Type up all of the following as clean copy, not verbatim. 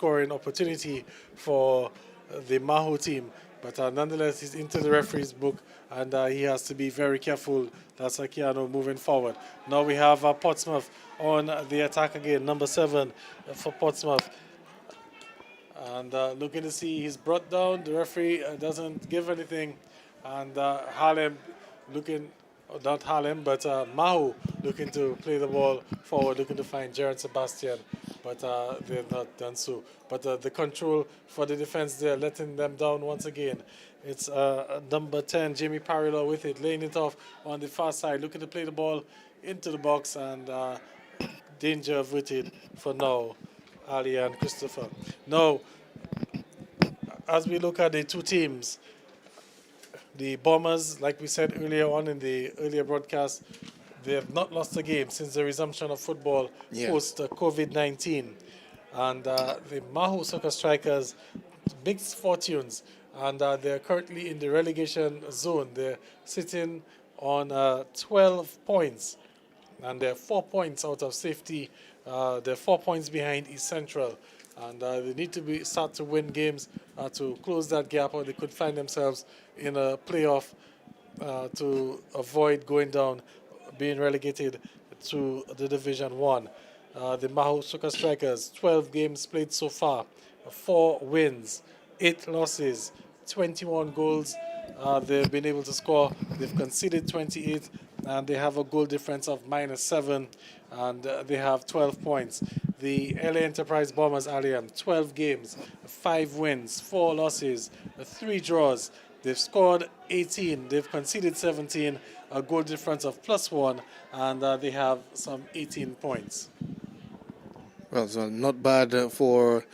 scoring opportunity for the Mahou team. But nonetheless, he's into the referee's book, and he has to be very careful. That's Akiano moving forward. Now we have Portsmouth on the attack again, number 7 for Portsmouth. And looking to see he's brought down. The referee doesn't give anything. And Harlem looking, not Harlem, but Mahou looking to play the ball forward, looking to find Jaron Sebastian. But they've not done so. But the control for the defense there, letting them down once again. It's number 10, Jamie Parilla with it, laying it off on the far side, looking to play the ball into the box, and danger averted for now, Ali and Christopher. Now, as we look at the two teams, the Bombers, like we said earlier on in the earlier broadcast, they have not lost a game since the resumption of football post COVID-19. And the Mahaut Soca Strikers mixed fortunes, and they're currently in the relegation zone. They're sitting on 12 points, and they're 4 points out of safety. They're 4 points behind East Central, and they need to start to win games to close that gap, or they could find themselves in a playoff to avoid going down, being relegated to the Division 1. The Mahaut Soca Strikers, 12 games played so far, 4 wins, 8 losses, 21 goals they've been able to score. They've conceded 28, and they have a goal difference of -7, and they have 12 points. The LA Enterprise Bombers, Aliam, 12 games, 5 wins, 4 losses, 3 draws. They've scored 18, they've conceded 17, a goal difference of +1, and they have some 18 points. Well, so not bad for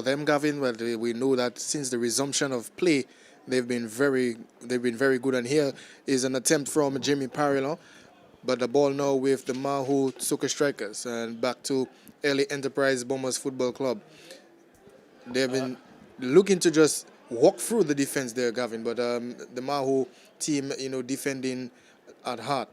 them, Gavin. But we know that since the resumption of play, they've been very good. And here is an attempt from Jimmy Parilo, but the ball now with the Mahaut Soca Strikers, and back to LA Enterprise Bombers Football Club. They've been looking to just walk through the defense there, Gavin. But the Mahou team, defending at heart.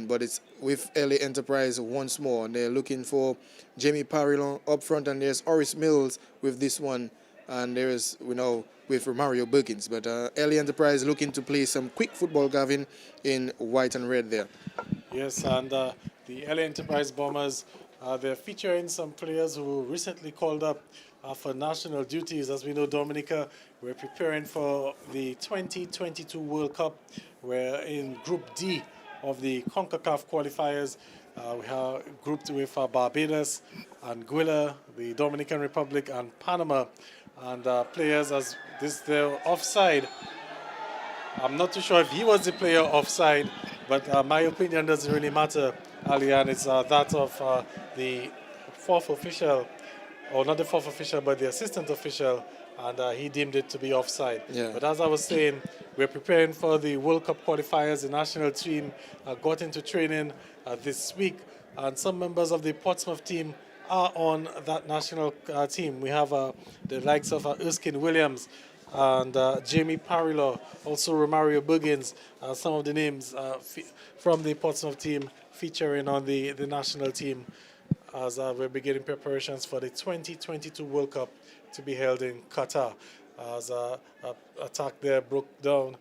But it's with LA Enterprise once more, and they're looking for Jamie Parillon up front, and there's Oris Mills with this one, and there is, with Romario Berkins. But LA Enterprise looking to play some quick football, Gavin, in white and red there. Yes, and the LA Enterprise Bombers, they're featuring some players who recently called up for national duties. As we know, Dominica, we're preparing for the 2022 World Cup. We're in Group D of the CONCACAF qualifiers. We have grouped with Barbados, Anguilla, the Dominican Republic, and Panama. And players, as they're offside. I'm not too sure if he was the player offside, but my opinion doesn't really matter, Alian. It's that of the fourth official, or not the fourth official, but the assistant official, and he deemed it to be offside. Yeah. But as I was saying, we're preparing for the World Cup qualifiers. The national team got into training this week, and some members of the Portsmouth team are on that national team. We have the likes of Erskine Williams and Jamie Parilo, also Romario Buggins, some of the names from the Portsmouth team featuring on the national team as we're beginning preparations for the 2022 World Cup to be held in Qatar. As a attack there broke down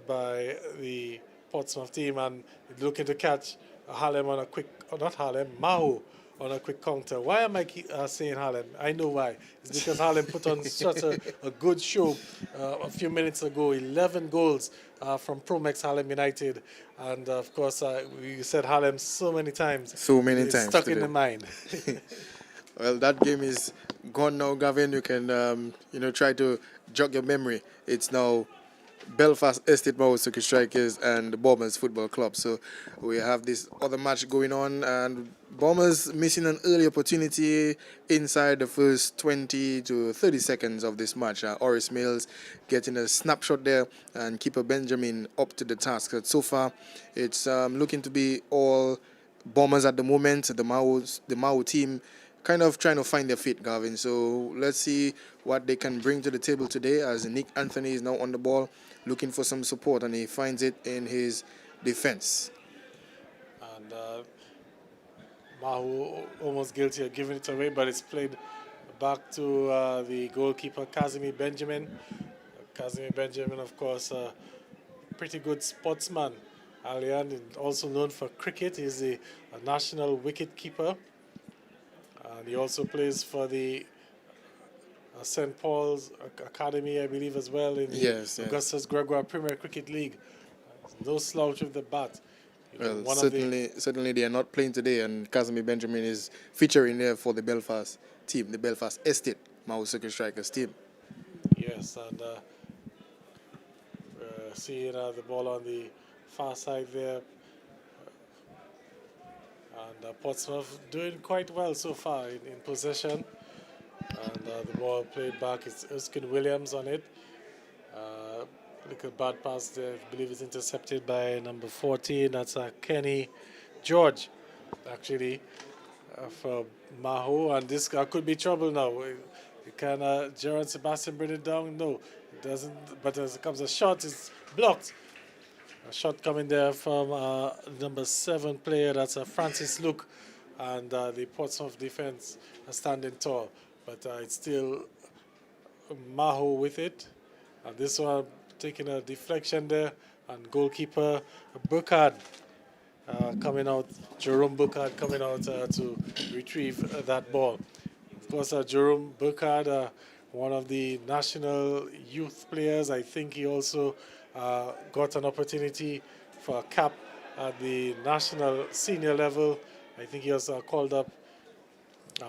by the Portsmouth team, and looking to catch Harlem on a quick, or not Harlem, Mahou on a quick counter. Why am I saying Harlem? I know why. It's because Harlem put on such a good show a few minutes ago. 11 goals from Promex Harlem United. And of course, we said Harlem so many times. It's stuck in the mind. Well, that game is gone now, Gavin. You can, try to jog your memory. It's now Belfast Estate Mahaut Soca Strikers and the Bombers Football Club. So we have this other match going on, and Bombers missing an early opportunity inside the first 20 to 30 seconds of this match. Oris Mills getting a snapshot there, and keeper Benjamin up to the task. So far, it's looking to be all Bombers at the moment. The Mahou team kind of trying to find their feet, Gavin. So let's see what they can bring to the table today, as Nick Anthony is now on the ball looking for some support, and he finds it in his defense. And Mahou almost guilty of giving it away, but it's played back to the goalkeeper, Casimir Benjamin. Casimir Benjamin, of course, pretty good sportsman. Alian is also known for cricket. He's a national wicket keeper. And he also plays for the St. Paul's Academy, I believe, as well, in the Augustus Gregoire Premier Cricket League. No slouch with the bat. Well, certainly they are not playing today, and Casimir Benjamin is featuring there for the Belfast team, the Belfast Estate Mahaut Soca Strikers team. Yes, and seeing the ball on the far side there. And Portsmouth doing quite well so far in possession. And the ball played back, it's Erskine Williams on it. Little bad pass there, I believe it's intercepted by number 14. That's Kenny George, actually, for Mahou. And this could be trouble now. Can Gerard Sebastian bring it down? No, it doesn't. But as it comes a shot, it's blocked. A shot coming there from number 7 player, that's Francis Luke. And the Portsmouth defense are standing tall. But it's still Mahou with it. And this one taking a deflection there. And goalkeeper Burkhard coming out, Jerome Burkhard coming out to retrieve that ball. Of course, Jerome Burkhard, one of the national youth players. I think he also got an opportunity for a cap at the national senior level. I think he was called up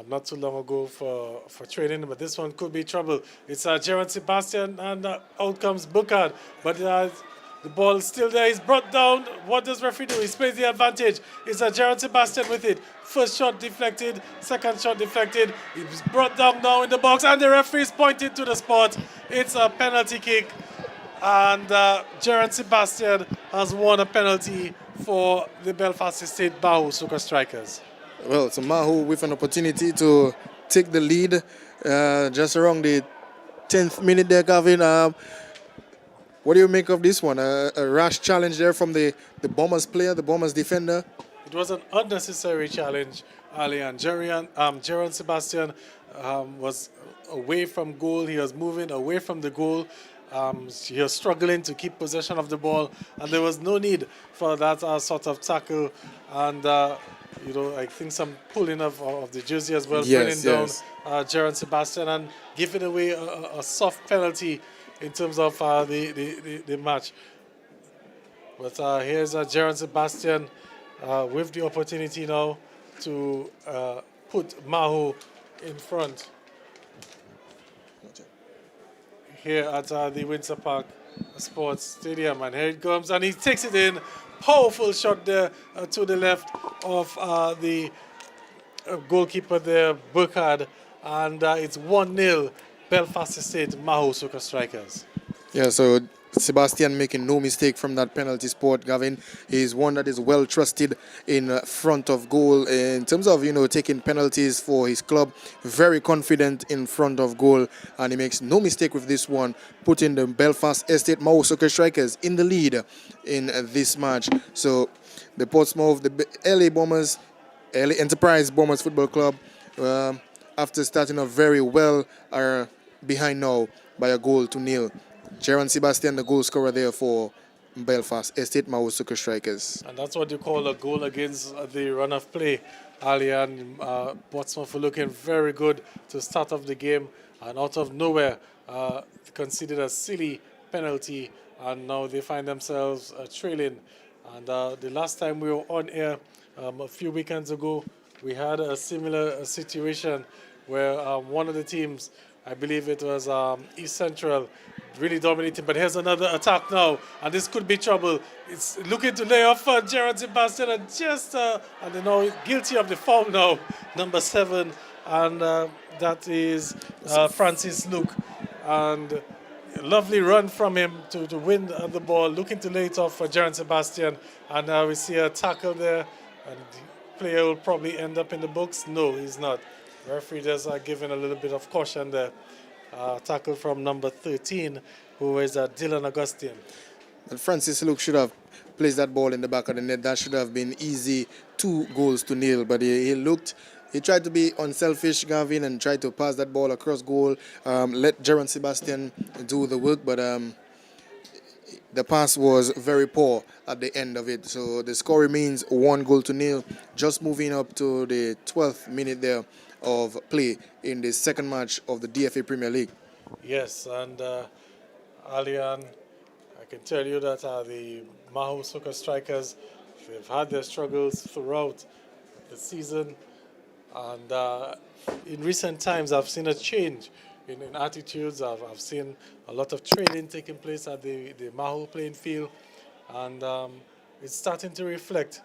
not too long ago for training, but this one could be trouble. It's Gerard Sebastian, and out comes Burkhard. But the ball is still there. He's brought down. What does referee do? He plays the advantage. It's Gerard Sebastian with it. First shot deflected. Second shot deflected. He's brought down now in the box, and the referee is pointing to the spot. It's a penalty kick. And Gerard Sebastian has won a penalty for the Belfast Estate Mahou Soca Strikers. Well, so Mahou with an opportunity to take the lead just around the 10th minute there, Gavin. What do you make of this one? A rash challenge there from the Bombers player, the Bombers defender? It was an unnecessary challenge, Ali. And Gerard Sebastian was away from goal. He was moving away from the goal. He was struggling to keep possession of the ball. And there was no need for that sort of tackle. And I think some pulling of the jersey as well, bringing down Gerard Sebastian and giving away a soft penalty in terms of the match. But here's Gerard Sebastian with the opportunity now to put Mahou in front here at the Windsor Park Sports Stadium. And here it comes, and he takes it in. Powerful shot there to the left of the goalkeeper there, Burkhard. And it's 1-0 Belfast Estate Mahaut Soca Strikers. Yeah, so Sebastian making no mistake from that penalty spot, Gavin. He's one that is well trusted in front of goal in terms of, taking penalties for his club. Very confident in front of goal, and he makes no mistake with this one, putting the Belfast Estate Mahaut Soca Strikers in the lead in this match. So the Portsmouth, the LA Enterprise Bombers Football Club, after starting off very well, are behind now by a 1-0. Gerard Sebastian, the goal scorer there for Belfast Estate Mahaut Soca Strikers. And that's what you call a goal against the run of play. Ali and Portsmouth were looking very good to start off the game, and out of nowhere considered a silly penalty, and now they find themselves trailing. And the last time we were on air a few weekends ago, we had a similar situation where one of the teams, I believe it was East Central, really dominating. But here's another attack now, and this could be trouble. It's looking to lay off Gerard Sebastian, and just and they know guilty of the foul now, number 7, and that is Francis Luke. And lovely run from him to win the ball, looking to lay it off for Gerard Sebastian, and we see a tackle there, and the player will probably end up in the books. No, he's not. The referee just giving a little bit of caution there. Tackle from number 13, who is Dylan Augustine. And Francis Luke should have placed that ball in the back of the net. That should have been easy, 2-0. But he looked He tried to be unselfish, Gavin, and tried to pass that ball across goal. Let Jaron Sebastian do the work, but the pass was very poor at the end of it. So the score remains 1-0. Just moving up to the 12th minute there of play in the second match of the DFA Premier League. Yes, and Alian, I can tell you that the Mahaut Soca strikers, they've had their struggles throughout the season, and in recent times I've seen a change in attitudes. I've seen a lot of training taking place at the Mahou playing field, and it's starting to reflect,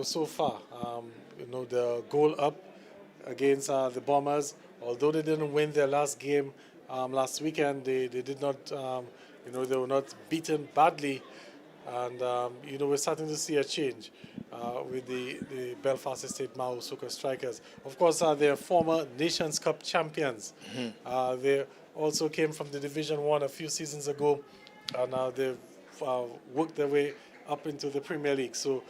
so far. The goal up against the Bombers, although they didn't win their last game last weekend, they did not, they were not beaten badly, and we're starting to see a change with the Belfast Estate Mahaut Soca strikers. Of course, they're former Nations Cup champions. They also came from the Division 1 a few seasons ago, and they've worked their way up into the Premier League. So,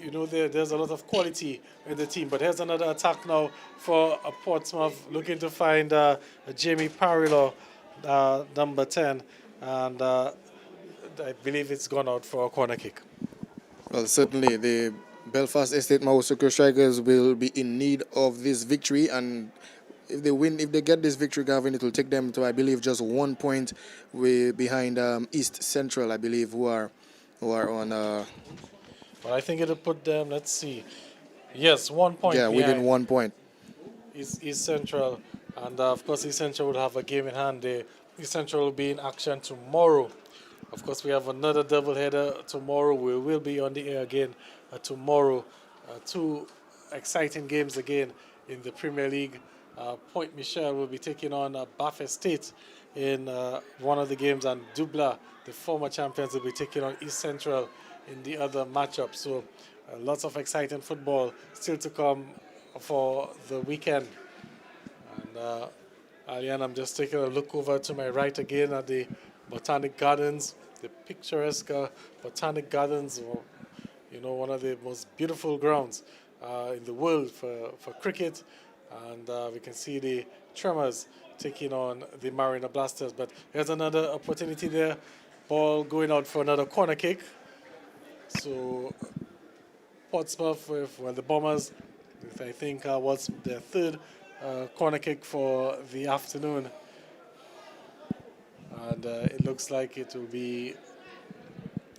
there's a lot of quality in the team. But here's another attack now for Portsmouth, looking to find Jamie Parilo, number 10, and I believe it's gone out for a corner kick. Well, certainly the Belfast Estate Mahaut Soca strikers will be in need of this victory, and if they get this victory, Gavin, it will take them to, I believe, just 1 point behind East Central, I believe, who are on. Well, I think it'll put them. Let's see. Yes, 1 point. Yeah, within 1 point. East Central, and of course, East Central would have a game in hand. East Central will be in action tomorrow. Of course, we have another doubleheader tomorrow. We will be on the air again tomorrow. Two exciting games again in the Premier League. Point Michel will be taking on Bath Estate in one of the games, and Dubla, the former champions, will be taking on East Central in the other matchup. So lots of exciting football still to come for the weekend. And Alian, I'm just taking a look over to my right again at the Botanic Gardens, the picturesque Botanic Gardens, one of the most beautiful grounds in the world for cricket. And we can see the Tremors taking on the Marina Blasters. But here's another opportunity there. Ball going out for another corner kick. So Portsmouth with the Bombers, I think was their third corner kick for the afternoon. And it looks like it will be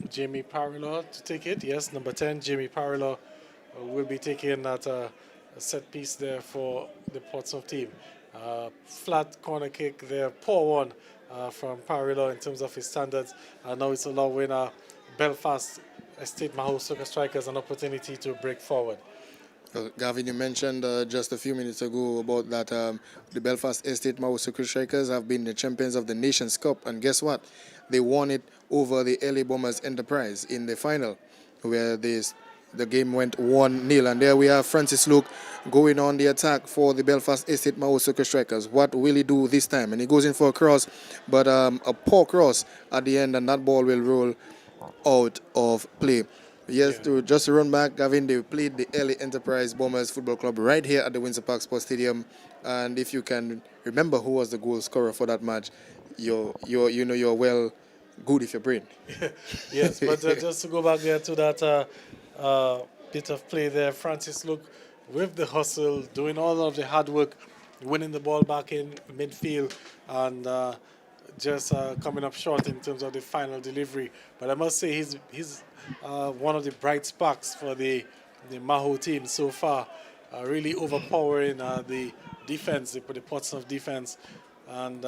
Jamie Parilo to take it. Yes, number 10, Jamie Parilo will be taking that set piece there for the Portsmouth team. Flat corner kick there, poor one from Parilo in terms of his standards. Now it's allowing Belfast Estate Mahaut Soca strikers an opportunity to break forward. Gavin, you mentioned just a few minutes ago about that the Belfast Estate Mahaut Soca strikers have been the champions of the Nations Cup, and guess what? They won it over the LA Bombers Enterprise in the final, where the game went 1-0. And there we have Francis Luke going on the attack for the Belfast Estate Mahaut Soca strikers. What will he do this time? And he goes in for a cross, but a poor cross at the end, and that ball will roll out of play. Yes, yeah. Just to run back, Gavin, they played the LA Enterprise Bombers Football Club right here at the Windsor Park Sports Stadium. And if you can remember who was the goal scorer for that match, you're well good if your brain. Yes, but just to go back there to that bit of play there, Francis Luke with the hustle, doing all of the hard work, winning the ball back in midfield, and just coming up short in terms of the final delivery. But I must say he's one of the bright sparks for the Mahou team so far, really overpowering the defense, the Portsmouth defense, and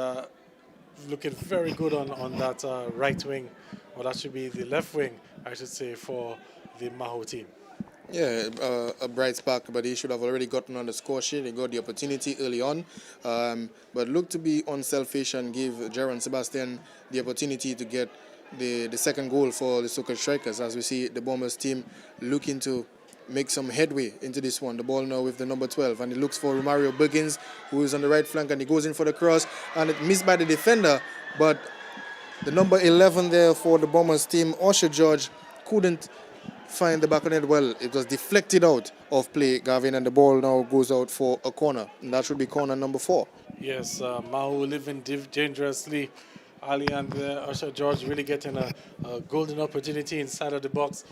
looking very good on that right wing, or that should be the left wing, I should say, for the Mahou team. Yeah, a bright spark, but he should have already gotten on the score sheet. He got the opportunity early on, but looked to be unselfish and give Jaron Sebastian the opportunity to get the second goal for the Soca strikers. As we see the Bombers team looking to make some headway into this one. The ball now with the number 12, and he looks for Romario Biggins, who is on the right flank, and he goes in for the cross, and it missed by the defender, but the number 11 there for the Bombers team, Osher George, couldn't find the back of the net. Well, it was deflected out of play, Gavin, and the ball now goes out for a corner. And that should be corner number 4. Yes, Mahou living dangerously. Ali and Usher George really getting a golden opportunity inside of the box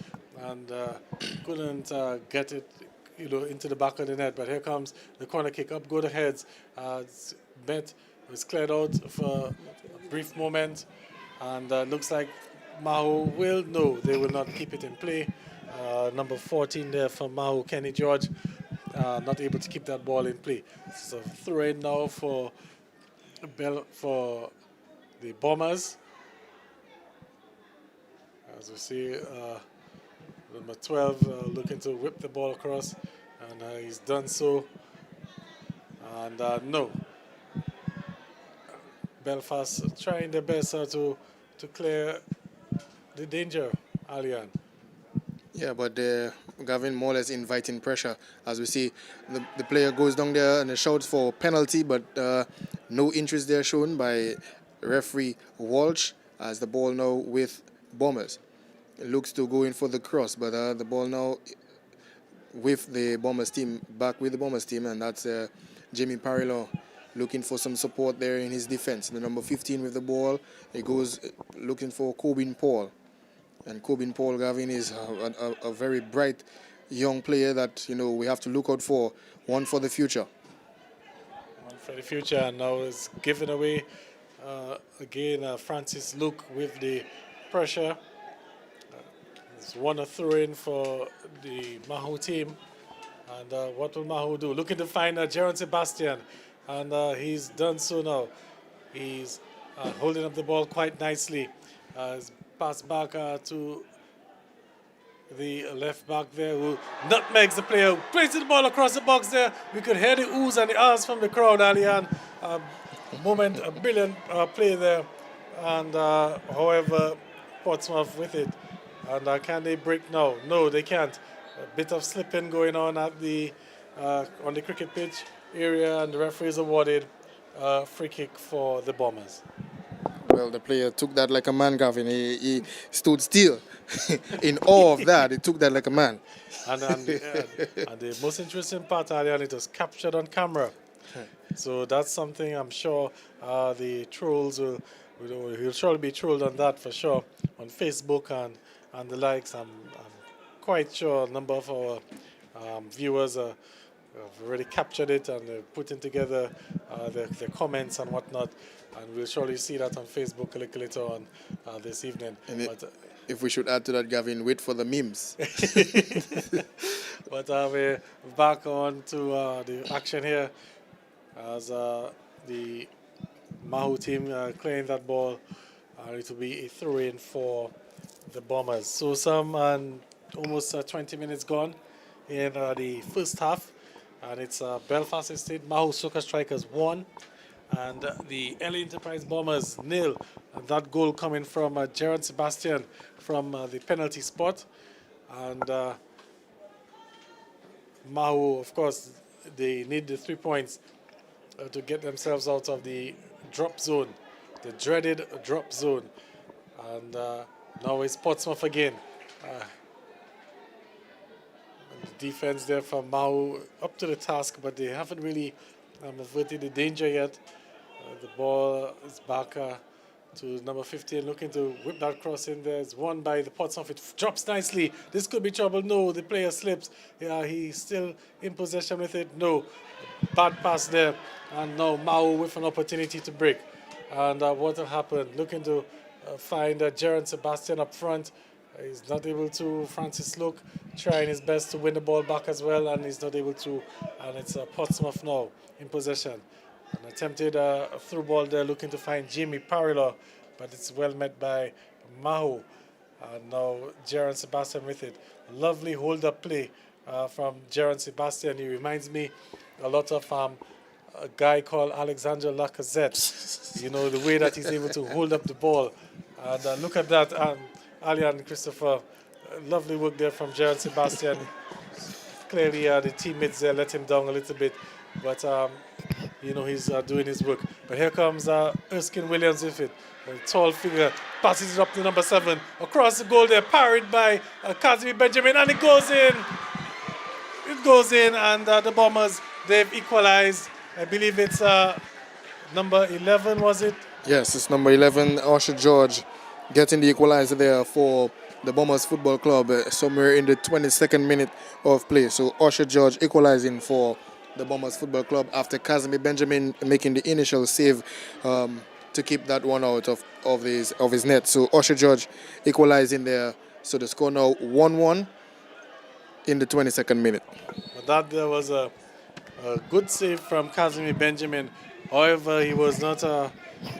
and couldn't get it, into the back of the net. But here comes the corner kick. Up go the heads. It's bet was cleared out for a brief moment, and looks like Mahou will no, they will not keep it in play. Number 14 there for Mahou, Kenny George, not able to keep that ball in play. So throw in now for the Bombers. As we see, number 12 looking to whip the ball across, and he's done so. And no, Belfast trying their best to clear the danger, Alian. Yeah, but Gavin more or less inviting pressure. As we see, the player goes down there and shouts for penalty, but no interest there shown by referee Walsh, as the ball now with Bombers. It looks to go in for the cross, but the ball now with the Bombers team, back with the Bombers team, and that's Jimmy Parillo looking for some support there in his defense. The number 15 with the ball, he goes looking for Corbin Paul. And Corbin Paul, Gavin, is a very bright young player that, we have to look out for. One for the future. One for the future, and now it's given away again. Francis Luke with the pressure. It's one throw in for the Mahou team. And what will Mahou do? Looking to find Jaron Sebastian. And he's done so now. He's holding up the ball quite nicely. He's passed back to the left back there, who nutmegs the player, places the ball across the box there. We could hear the oohs and the ahs from the crowd, Alian. A brilliant play there. And however, Portsmouth with it. And can they break now? No, they can't. A bit of slipping going on at the on the cricket pitch area, and the referee is awarded a free kick for the Bombers. Well, the player took that like a man, Gavin. He stood still in awe of that. He took that like a man. And the most interesting part, Ariane, it was captured on camera. So that's something I'm sure the trolls will surely be trolled on that for sure, on Facebook and the likes. I'm quite sure a number of our viewers have already captured it and putting together their comments and whatnot. And we'll surely see that on Facebook a little later on this evening. If we should add to that, Gavin, wait for the memes. But we're back on to the action here as the Mahou team clearing that ball. It will be a throw-in for the Bombers. So almost 20 minutes gone in the first half. And it's Belfast Estate Mahaut Soca Strikers 1. And the LA Enterprise Bombers 0. And that goal coming from Jaron Sebastian from the penalty spot. And Mahou, of course, they need the 3 points to get themselves out of the drop zone, the dreaded drop zone. And now it's Portsmouth again. Defense there from Mahou up to the task, but they haven't really averted the danger yet. The ball is back to number 15, looking to whip that cross in there. It's won by the Portsmouth. It drops nicely. This could be trouble. No, the player slips. Yeah, he's still in possession with it. No, bad pass there. And now Mahou with an opportunity to break. And what will happen? Looking to find Jaron Sebastian up front. He's not able to. Francis Luke trying his best to win the ball back as well, and he's not able to. And it's Portsmouth now in possession. An attempted through ball there, looking to find Jimmy Parillo, but it's well met by Mahou. And now Jaron Sebastian with it. Lovely hold-up play from Jaron Sebastian. He reminds me a lot of a guy called Alexander Lacazette. The way that he's able to hold up the ball. And look at that. Ali and Christopher, lovely work there from Jaron Sebastian. Clearly, the teammates there let him down a little bit, but he's doing his work. But here comes Erskine Williams with it. A tall figure passes it up to number 7. Across the goal there, parried by Kazimi Benjamin, and it goes in. It goes in, and the Bombers, they've equalized. I believe it's number 11, was it? Yes, it's number 11, Usher George, getting the equalizer there for the Bombers Football Club somewhere in the 22nd minute of play. So Usher George equalizing for the Bombers Football Club after Kazimi Benjamin making the initial save to keep that one out of his net. So Usher George equalizing there. So the score now 1-1 in the 22nd minute. But that there was a good save from Kazimi Benjamin. However, he was not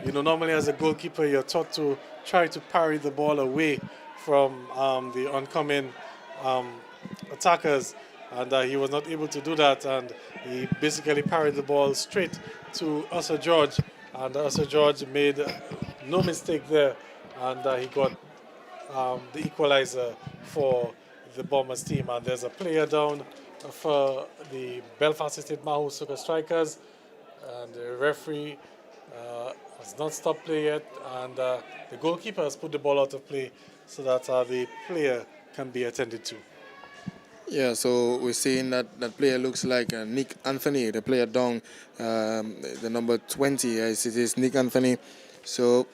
normally as a goalkeeper, you're taught to try to parry the ball away from the oncoming attackers, and he was not able to do that, and he basically parried the ball straight to Usher George, and Usher George made no mistake there, and he got the equalizer for the Bombers team. And there's a player down for the Belfast State Mahaut Soca strikers, and the referee has not stopped play yet, and the goalkeeper has put the ball out of play so that the player can be attended to. Yeah, so we're seeing that player looks like Nick Anthony, the player down, the number 20, as it is Nick Anthony. So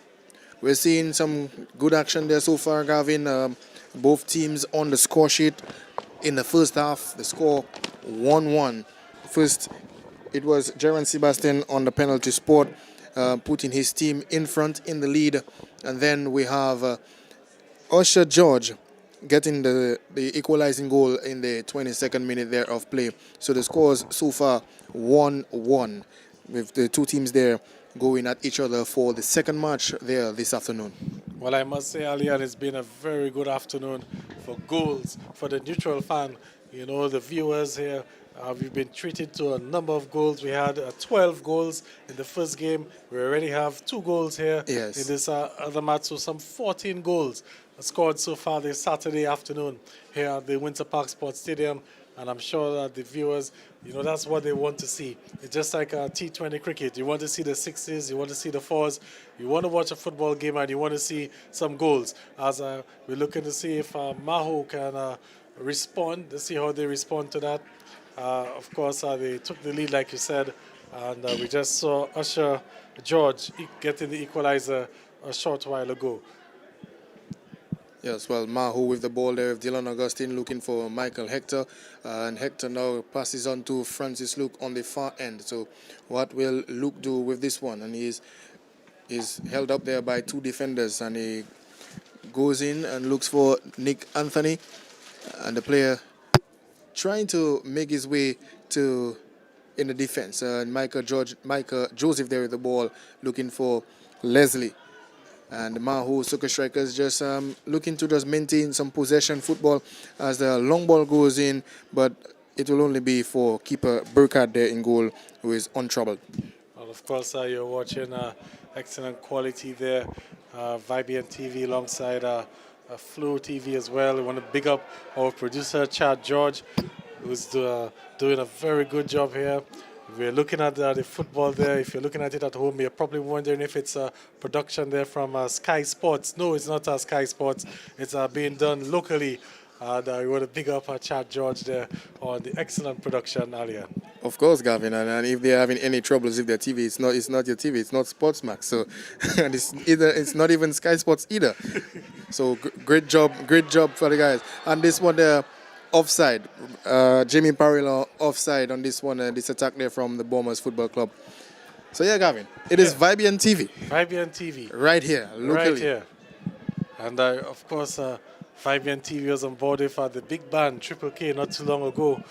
we're seeing some good action there so far, Gavin. Both teams on the score sheet in the first half, the score 1-1. First, it was Jaron Sebastian on the penalty spot, putting his team in front in the lead. And then we have Usher George getting the equalizing goal in the 22nd minute there of play. So the scores so far 1-1, with the two teams there going at each other for the second match there this afternoon. Well, I must say, Alian, it's been a very good afternoon for goals, for the neutral fan. The viewers here, we've been treated to a number of goals. We had 12 goals in the first game. We already have 2 goals here in this other match, so some 14 goals scored so far this Saturday afternoon here at the Winter Park Sports Stadium. And I'm sure that the viewers, that's what they want to see. It's just like T20 cricket. You want to see the 6s, you want to see the 4s, you want to watch a football game, and you want to see some goals. As we're looking to see if Mahou can respond, to see how they respond to that. Of course, they took the lead, like you said, and we just saw Usher George getting the equalizer a short while ago. Yes, well, Mahou with the ball there, with Dylan Augustine looking for Michael Hector, and Hector now passes on to Francis Luke on the far end. So what will Luke do with this one? And he's held up there by 2 defenders, and he goes in and looks for Nick Anthony, and the player trying to make his way to in the defense. Michael Joseph there with the ball looking for Leslie. And the Mahaut Soca strikers just looking to just maintain some possession football as the long ball goes in, but it will only be for keeper Burkhardt there in goal, who is untroubled. Well, of course, you're watching excellent quality there. Vibian TV alongside Flow TV as well. We want to big up our producer, Chad George, who's doing a very good job here. We're looking at the football there. If you're looking at it at home, you're probably wondering if it's a production there from Sky Sports. No, it's not Sky Sports. It's being done locally. And we want to big up Chad George there on the excellent production, Alian. Of course, Gavin. And if they're having any troubles with their TV, it's not your TV. It's not Sportsmax. So and it's not even Sky Sports either. So great job for the guys. And this one there, offside. Jimmy Parilla offside on this one, this attack there from the Bombers Football Club. So yeah, Gavin, it is Vibian TV. Vibian TV. Right here, locally. Right here. And of course, Vibian TV was on board with the big band, Triple K, not too long ago.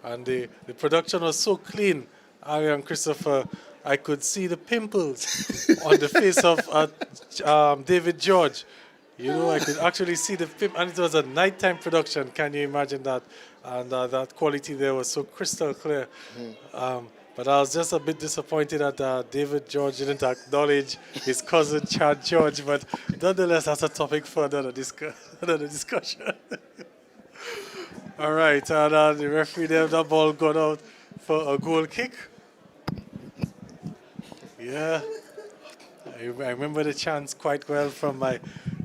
And the production was so clean, Ari and Christopher, I could see the pimples on the face of David George. I could actually see the pimp, and it was a nighttime production. Can you imagine that? And that quality there was so crystal clear. But I was just a bit disappointed that David George didn't acknowledge his cousin Chad George. But nonetheless, that's a topic for another discussion. All right, and the referee there, that ball gone out for a goal kick. Yeah, I remember the chants quite well from my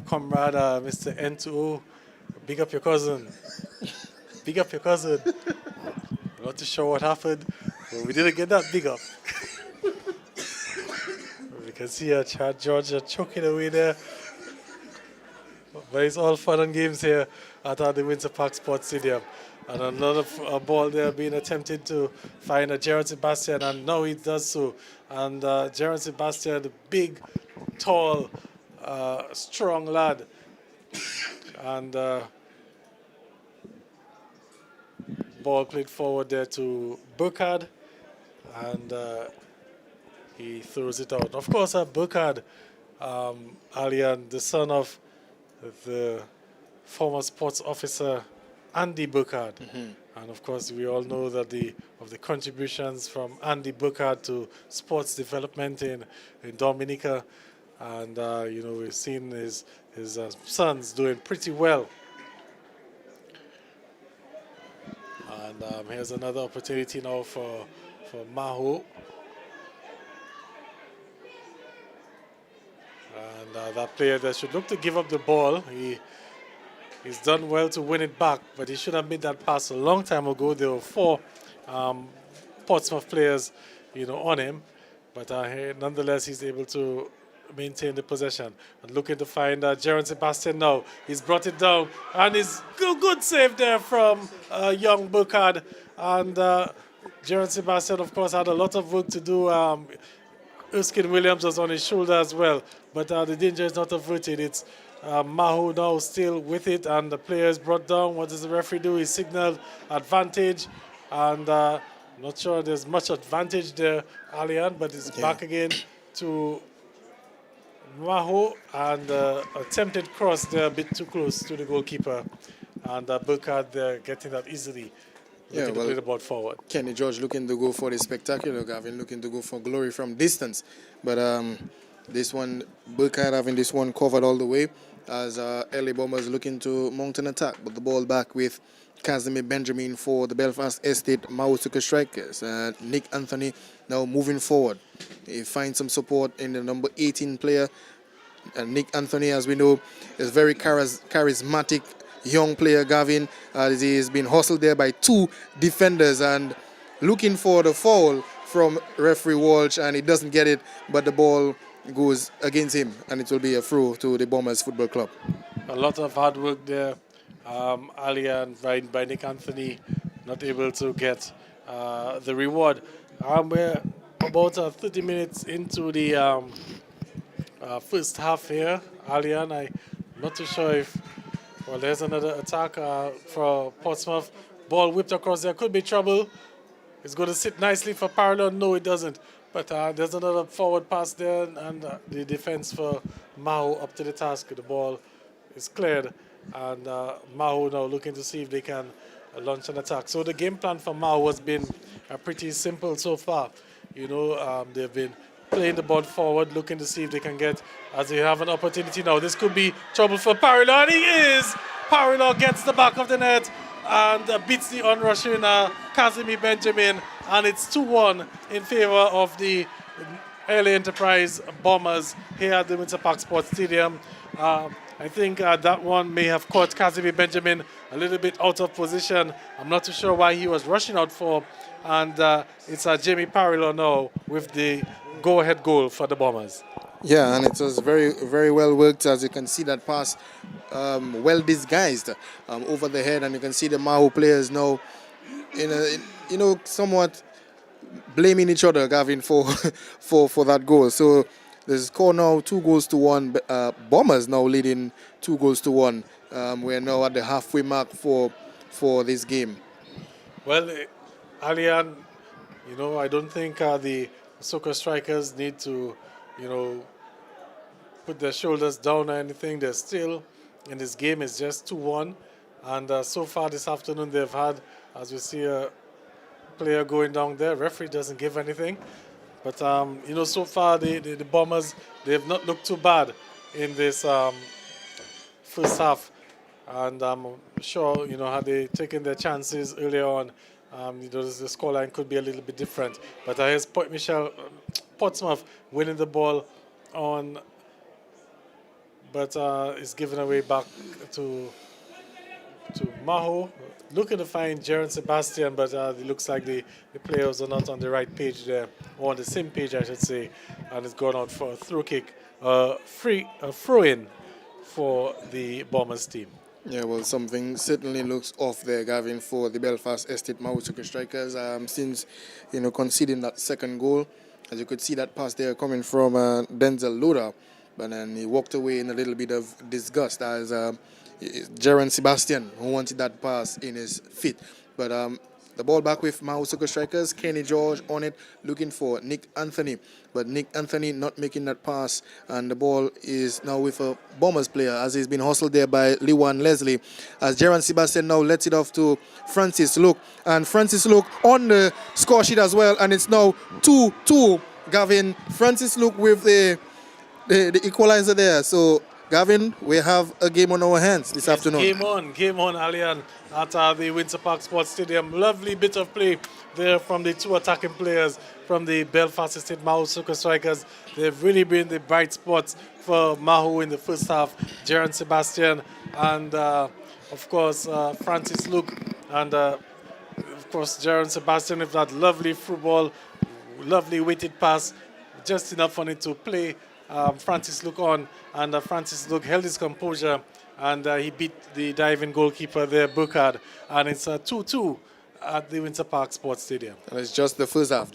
comrade, Mr. N2O. Big up your cousin. Big up your cousin. Not too sure what happened, but we didn't get that big up. We can see Chad Georgia choking away there. But it's all fun and games here at the Windsor Park Sports Stadium. And another ball there being attempted to find Gerard Sebastian, and now he does so. And Gerard Sebastian, the big, tall, strong lad. And ball played forward there to Burkhard, and he throws it out. Of course, Burkhard, Alian, the son of the former sports officer Andy Burkhard. And of course, we all know that the contributions from Andy Burkhard to sports development in Dominica. And, we've seen his sons doing pretty well. And here's another opportunity now for Mahou. And that player that should look to give up the ball. He's done well to win it back, but he should have made that pass a long time ago. There were 4 Portsmouth players, on him. But nonetheless, he's able to maintain the possession. And looking to find Gerard Sebastian now. He's brought it down. And it's good save there from young Burkhard. And Gerard Sebastian, of course, had a lot of work to do. Erskine Williams was on his shoulder as well. But the danger is not averted. It's Mahou now still with it, and the player is brought down. What does the referee do? He signaled advantage, and not sure there's much advantage there, Alian, but it's back again to Mahou, and attempted cross there a bit too close to the goalkeeper, and Burkhard there getting that easily. Looking to play the ball forward. Kenny George looking to go for the spectacular, Gavin, looking to go for glory from distance. But this one, Burkhard having this one covered all the way as LA Bombers looking to mount an attack. But the ball back with Casimir Benjamin for the Belfast Estate Mahaut Soca Strikers. Nick Anthony now moving forward. He finds some support in the number 18 player. Nick Anthony, as we know, is very charismatic young player, Gavin. He has been hustled there by 2 defenders and looking for the foul from referee Walsh, and he doesn't get it, but the ball goes against him, and it will be a throw to the Bombers Football Club. A lot of hard work there. Alian by Nick Anthony, not able to get the reward. We're about 30 minutes into the first half here. Alian, I'm not too sure if... Well, there's another attack for Portsmouth. Ball whipped across there. Could be trouble. It's going to sit nicely for Parallel. No, it doesn't. But there's another forward pass there, and the defense for Mahou up to the task. The ball is cleared, and Mahou now looking to see if they can launch an attack. So the game plan for Mahou has been pretty simple so far. They've been playing the ball forward, looking to see if they can get, as they have an opportunity now. This could be trouble for Parallel, and he is! Parallel gets the back of the net and beats the onrushing Casimir Benjamin, and it's 2-1 in favor of the LA Enterprise Bombers here at the Windsor Park Sports Stadium. I think that one may have caught Casimir Benjamin a little bit out of position. I'm not too sure why he was rushing out for, and it's Jamie Parallel now with the go-ahead goal for the Bombers. Yeah, and it was very, very well worked. As you can see, that pass well disguised over the head, and you can see the Mahou players now, somewhat blaming each other, Gavin, for that goal. So the score now 2-1. Bombers now leading 2-1. We're now at the halfway mark for this game. Well, Alian, I don't think the Soca Strikers need to, put their shoulders down or anything. They're still in this game. It's just 2-1. And so far this afternoon they've had, as we see, a player going down there. Referee doesn't give anything. But, so far the Bombers, they have not looked too bad in this first half. And I'm sure, had they taken their chances earlier on, The scoreline could be a little bit different. But here's Portsmouth winning the ball on, but it's given away back to Mahou. Looking to find Jaron Sebastian, but it looks like the players are not on the right page there, or on the same page, I should say, and it's gone out for a throw kick, a throw-in for the Bombers team. Yeah, well, something certainly looks off there, Gavin, for the Belfast Estate Mahaut Soca strikers. Since conceding that second goal, as you could see that pass there coming from Denzel Loda, but then he walked away in a little bit of disgust as Jaron Sebastian, who wanted that pass in his feet. But the ball back with Mahaut Soca strikers. Kenny George on it, looking for Nick Anthony. But Nick Anthony not making that pass. And the ball is now with a Bombers player as he's been hustled there by Lewan Leslie. As Jaron Sebastian now lets it off to Francis Luke. And Francis Luke on the score sheet as well. And it's now 2-2. Gavin, Francis Luke with the equalizer there. So Gavin, we have a game on our hands this afternoon. Game on, Alian, at the Windsor Park Sports Stadium. Lovely bit of play there from the two attacking players from the Belfast Estate Mahaut Soca strikers. They've really been the bright spots for Mahou in the first half. Jaron Sebastian and, of course, Francis Luke. And, of course, Jaron Sebastian with that lovely through ball, lovely weighted pass, just enough for it to play Francis Luke on, and Francis Luke held his composure, and he beat the diving goalkeeper there, Burkhard, and it's 2-2 at the Windsor Park Sports Stadium. And it's just the first half,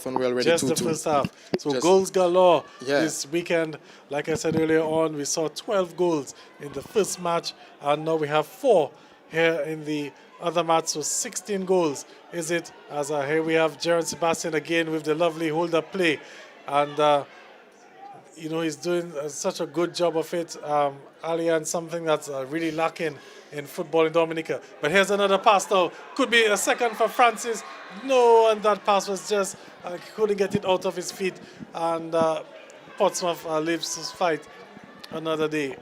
and we're already 2-2. Just the first half. So goals galore this weekend. Like I said earlier on, we saw 12 goals in the first match, and now we have 4 here in the other match, so 16 goals, is it? As here we have Jaron Sebastian again with the lovely hold-up play, and he's doing such a good job of it, Alian, something that's really lacking in football in Dominica. But here's another pass now. Could be a second for Francis. No, and that pass was just, couldn't get it out of his feet. And Portsmouth lives to fight another day.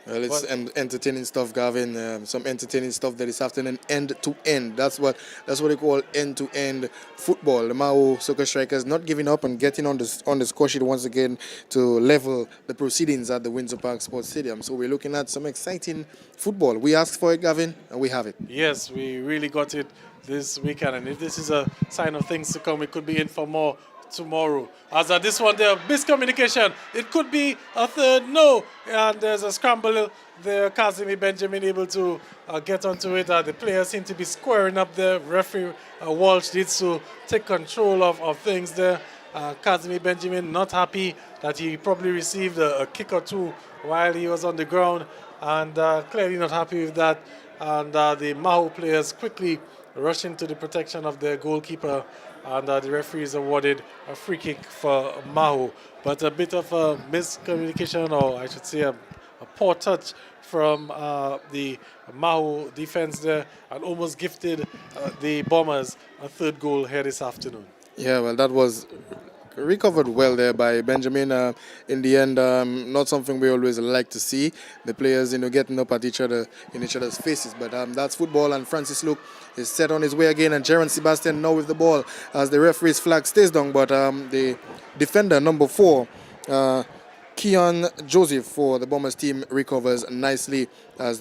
Well, it's entertaining stuff, Gavin. Some entertaining stuff there this afternoon, end to end. That's what they call end to end football. The Mahaut Soca strikers not giving up and getting on the score sheet once again to level the proceedings at the Windsor Park Sports Stadium. So we're looking at some exciting football. We asked for it, Gavin, and we have it. Yes, we really got it this weekend, and if this is a sign of things to come, we could be in for more tomorrow. As this one there, miscommunication. It could be a third, no. And there's a scramble there. Kazimi Benjamin able to get onto it. The players seem to be squaring up there. Referee Walsh needs to take control of things there. Kazimi Benjamin not happy that he probably received a kick or two while he was on the ground, and clearly not happy with that. And the Mahou players quickly rushing to the protection of their goalkeeper, and the referee is awarded a free kick for Mahou. But a bit of a miscommunication, or I should say a poor touch from the Mahou defense there, and almost gifted the Bombers a third goal here this afternoon. Yeah, well, that was recovered well there by Benjamin. In the end, not something we always like to see. The players, getting up at each other in each other's faces. But that's football, and Francis Luke is set on his way again, and Jaron Sebastian now with the ball as the referee's flag stays down. But the defender, number 4, Keon Joseph for the Bombers team, recovers nicely as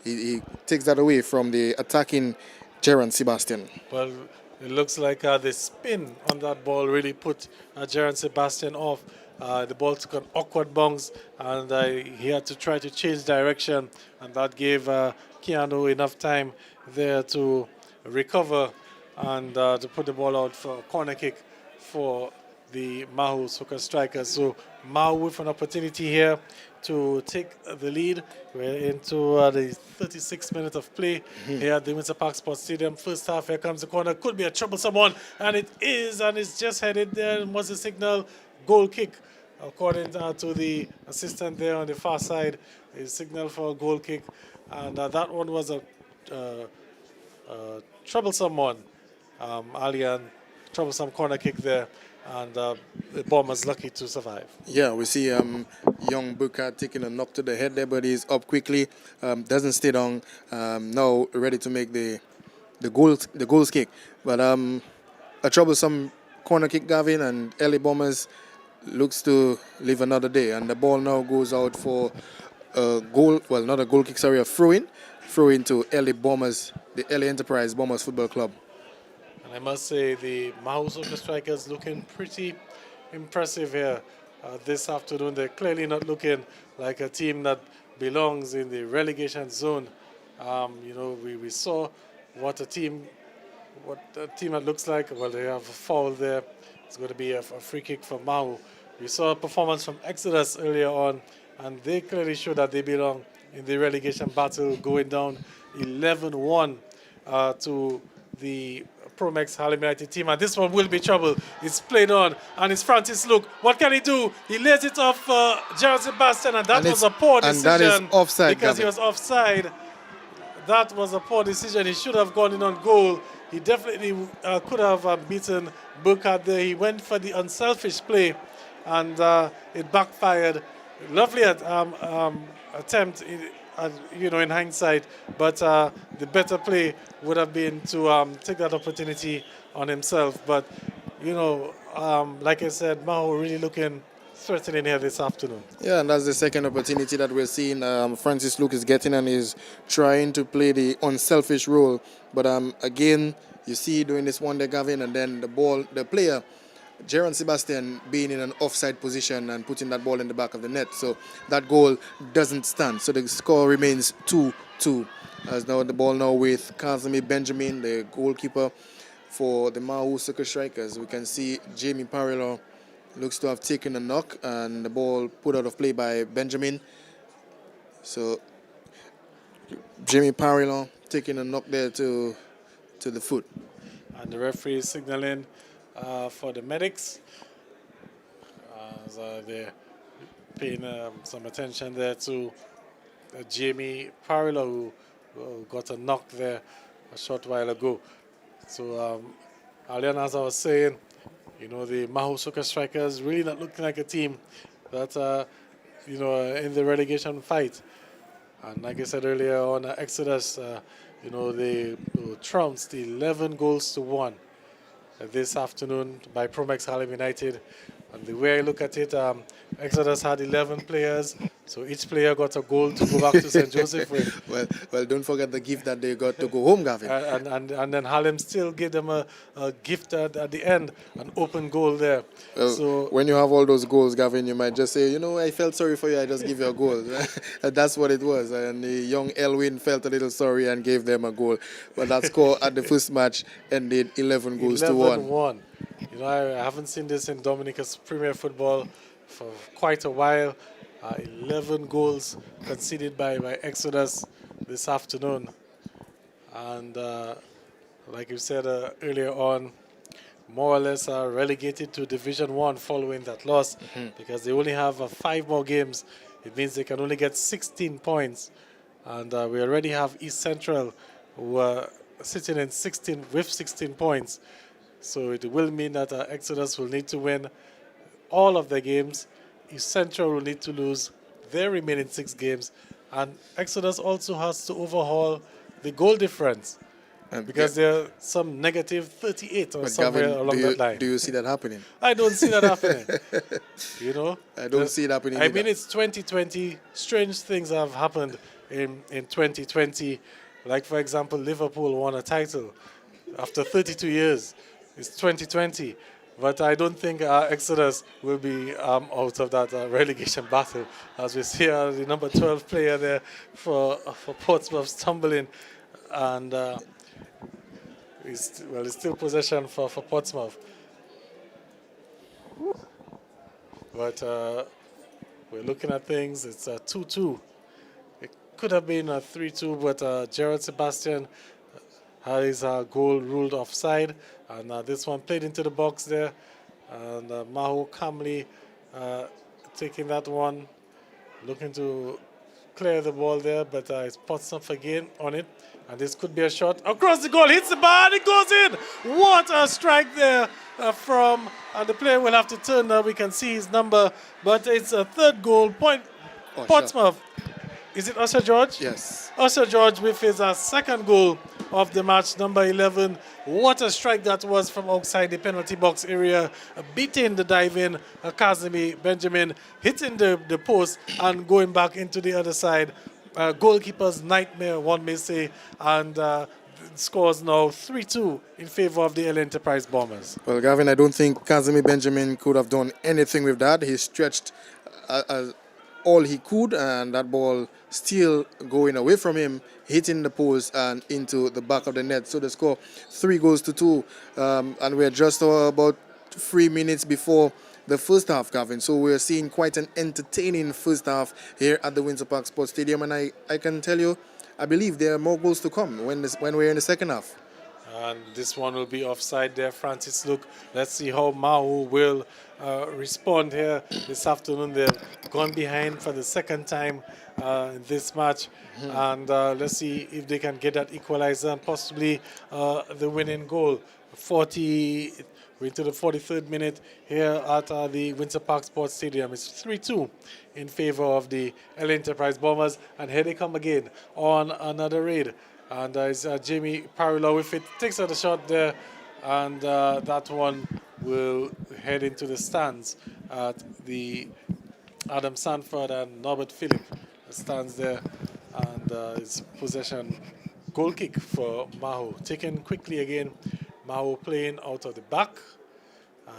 he takes that away from the attacking Jaron Sebastian. Well, it looks like the spin on that ball really put Jaron Sebastian off. The ball took an awkward bounce, and he had to try to change direction, and that gave Keanu enough time there to recover and to put the ball out for a corner kick for the Mahaut Soca strikers. So Mahou with an opportunity here to take the lead. We're into the 36th minute of play here at the Windsor Park Sports Stadium. First half, here comes the corner. Could be a troublesome one, and it is, and it's just headed there. And what's the signal? Goal kick, according to the assistant there on the far side. A signal for a goal kick, and that one was a troublesome one. Alian, troublesome corner kick there. And the Bombers lucky to survive. Yeah, we see young Burkhard taking a knock to the head there, but he's up quickly, doesn't stay down, now ready to make the the goals kick. But a troublesome corner kick, Gavin, and LA Bombers looks to live another day. And the ball now goes out for a goal, well, not a goal kick, sorry, a throw in to LA Bombers, the LA Enterprise Bombers Football Club. And I must say the Mahaut Soca strikers looking pretty impressive here this afternoon. They're clearly not looking like a team that belongs in the relegation zone. We saw what a team that looks like. Well, they have a foul there. It's going to be a free kick for Mahou. We saw a performance from Exodus earlier on, and they clearly show that they belong in the relegation battle, going down 11-1 to the Promex Harlem United team. And this one will be trouble. It's played on, and it's Francis Luke. What can he do? He lays it off Gerald Sebastian, and that was a poor decision. And that is offside, because Gavin. He was offside. That was a poor decision. He should have gone in on goal. He definitely could have beaten Burkhardt there. He went for the unselfish play, and it backfired. Lovely attempt, in hindsight, but the better play would have been to take that opportunity on himself. But, like I said, Mahou really looking threatening here this afternoon. Yeah, and that's the second opportunity that we're seeing Francis Luke is getting, and is trying to play the unselfish role. But again, you see doing this one there, Gavin, and then the player, Jaron Sebastian, being in an offside position and putting that ball in the back of the net. So that goal doesn't stand. So the score remains 2-2. As now the ball now with Kazimi Benjamin, the goalkeeper for the Mahaut Soca strikers. We can see Jamie Parilo looks to have taken a knock, and the ball put out of play by Benjamin. So Jamie Parilo taking a knock there to the foot. And the referee is signaling for the medics. So they're paying some attention there to Jamie Parilo, who got a knock there a short while ago. So, Alian, as I was saying, the Mahaut Soca strikers really not looking like a team that, in the relegation fight. And like I said earlier on, Exodus, they trounced 11-1 this afternoon by Promex Harlem United. And the way I look at it, Exodus had 11 players, so each player got a goal to go back to St. Joseph with. Well, don't forget the gift that they got to go home, Gavin. And then Harlem still gave them a gift at the end, an open goal there. So when you have all those goals, Gavin, you might just say, I felt sorry for you, I just give you a goal. That's what it was. And the young Elwin felt a little sorry and gave them a goal. But that score at the first match ended 11 goals to 1. I haven't seen this in Dominica's Premier Football for quite a while. 11 goals conceded by Exodus this afternoon. And like you said earlier on, more or less are relegated to Division 1 following that loss, because they only have 5 more games. It means they can only get 16 points. And we already have East Central, who are sitting in 16 points. So it will mean that Exodus will need to win all of their games. East Central will need to lose their remaining 6 games. And Exodus also has to overhaul the goal difference, because there are some negative 38 or somewhere Gavin, along that line. Do you see that happening? I don't see that happening. I don't see it happening. I mean, it's 2020. Strange things have happened in 2020. Like, for example, Liverpool won a title after 32 years. It's 2020, but I don't think Exodus will be out of that relegation battle. As we see the number 12 player there for Portsmouth stumbling, and it's still possession for Portsmouth. But we're looking at things. It's a 2-2. It could have been a 3-2, but Gerald Sebastian had his goal ruled offside, and this one played into the box there, and Mahou calmly taking that one, looking to clear the ball there, but it's Portsmouth again on it, and this could be a shot across the goal, hits the bar, and it goes in. What a strike there from, and the player will have to turn now. We can see his number, but it's a third goal point. Portsmouth. Is it Usher George? Yes. Usher George with his second goal of the match, number 11. What a strike that was from outside the penalty box area, beating the diving Kazimi Benjamin, hitting the post and going back into the other side. Goalkeeper's nightmare, one may say, and scores now 3-2 in favor of the L Enterprise Bombers. Well, Gavin, I don't think Kazimi Benjamin could have done anything with that. He stretched all he could, and that ball still going away from him, hitting the post and into the back of the net. So the score 3-2, and we're just about 3 minutes before the first half, Gavin. So we're seeing quite an entertaining first half here at the Windsor Park Sports Stadium, and I can tell you, I believe there are more goals to come when we're in the second half. And this one will be offside there, Francis Luke. Let's see how Mahou will respond here this afternoon. They've gone behind for the second time in this match. And let's see if they can get that equalizer and possibly the winning goal. We're into the 43rd minute here at the Windsor Park Sports Stadium. It's 3-2 in favor of the L Enterprise Bombers. And here they come again on another raid. And it's Jamie Parilla with it. Takes out a shot there. And that one will head into the stands at the Adam Sanford and Norbert Phillip stands there. And it's possession goal kick for Mahou. Taken quickly again. Mahou playing out of the back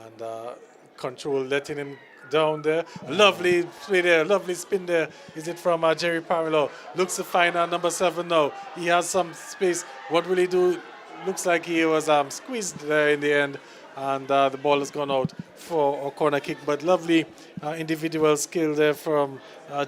and control, letting him down there. Lovely play there, lovely spin there. Is it from Jerry Parilo? Looks to find number 7 now. He has some space. What will he do? Looks like he was squeezed there in the end, and the ball has gone out for a corner kick. But lovely individual skill there from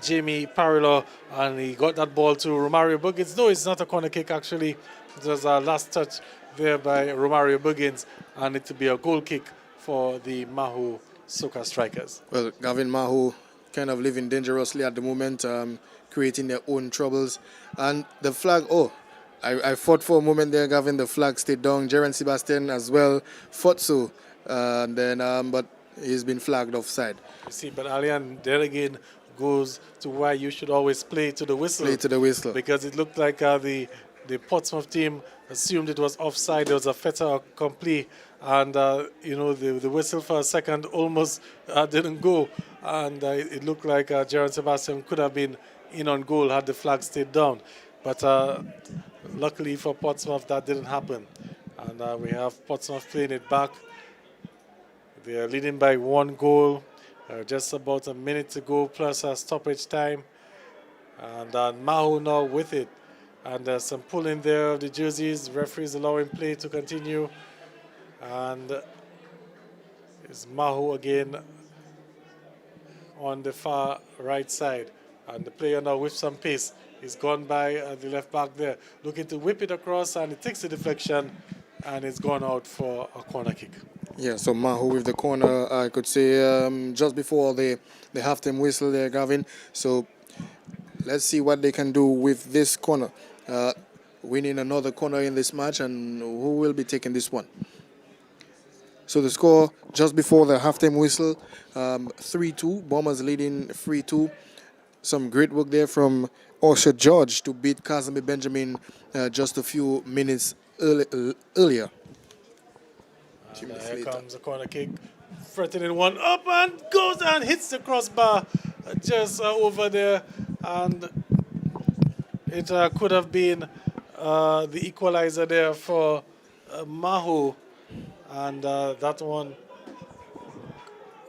Jamie Parilo, and he got that ball to Romario Buggins. No, it's not a corner kick actually. It was a last touch there by Romario Buggins, and it will be a goal kick for the Mahaut Soca strikers. Well, Gavin, Mahou kind of living dangerously at the moment, creating their own troubles. And the flag, I fought for a moment there, Gavin. The flag stayed down. Jeren Sebastian as well fought so. But he's been flagged offside. You see, but Alian, there again, goes to why you should always play to the whistle. Play to the whistle. Because it looked like the Portsmouth team assumed it was offside. There was a fait accompli, and the whistle for a second almost didn't go, and it looked like Jeren Sebastian could have been in on goal had the flag stayed down. But luckily for Portsmouth, that didn't happen, and we have Portsmouth playing it back. They are leading by 1 goal. Just about a minute to go plus a stoppage time, and Mahou now with it. And there's some pulling there of the jerseys. Referees allowing play to continue. And it's Mahou again on the far right side. And the player now with some pace. He's gone by the left back there. Looking to whip it across, and it takes the deflection. And it's gone out for a corner kick. Yeah, so Mahou with the corner, I could say, just before the halftime whistle there, Gavin. So let's see what they can do with this corner. Winning another corner in this match, and who will be taking this one? So the score just before the halftime whistle, 3-2. Bombers leading 3-2. Some great work there from Osher George to beat Kazimi Benjamin just a few minutes earlier. And here comes a corner kick. Threatening one up and goes and hits the crossbar just over there. And it could have been the equalizer there for Mahou, and that one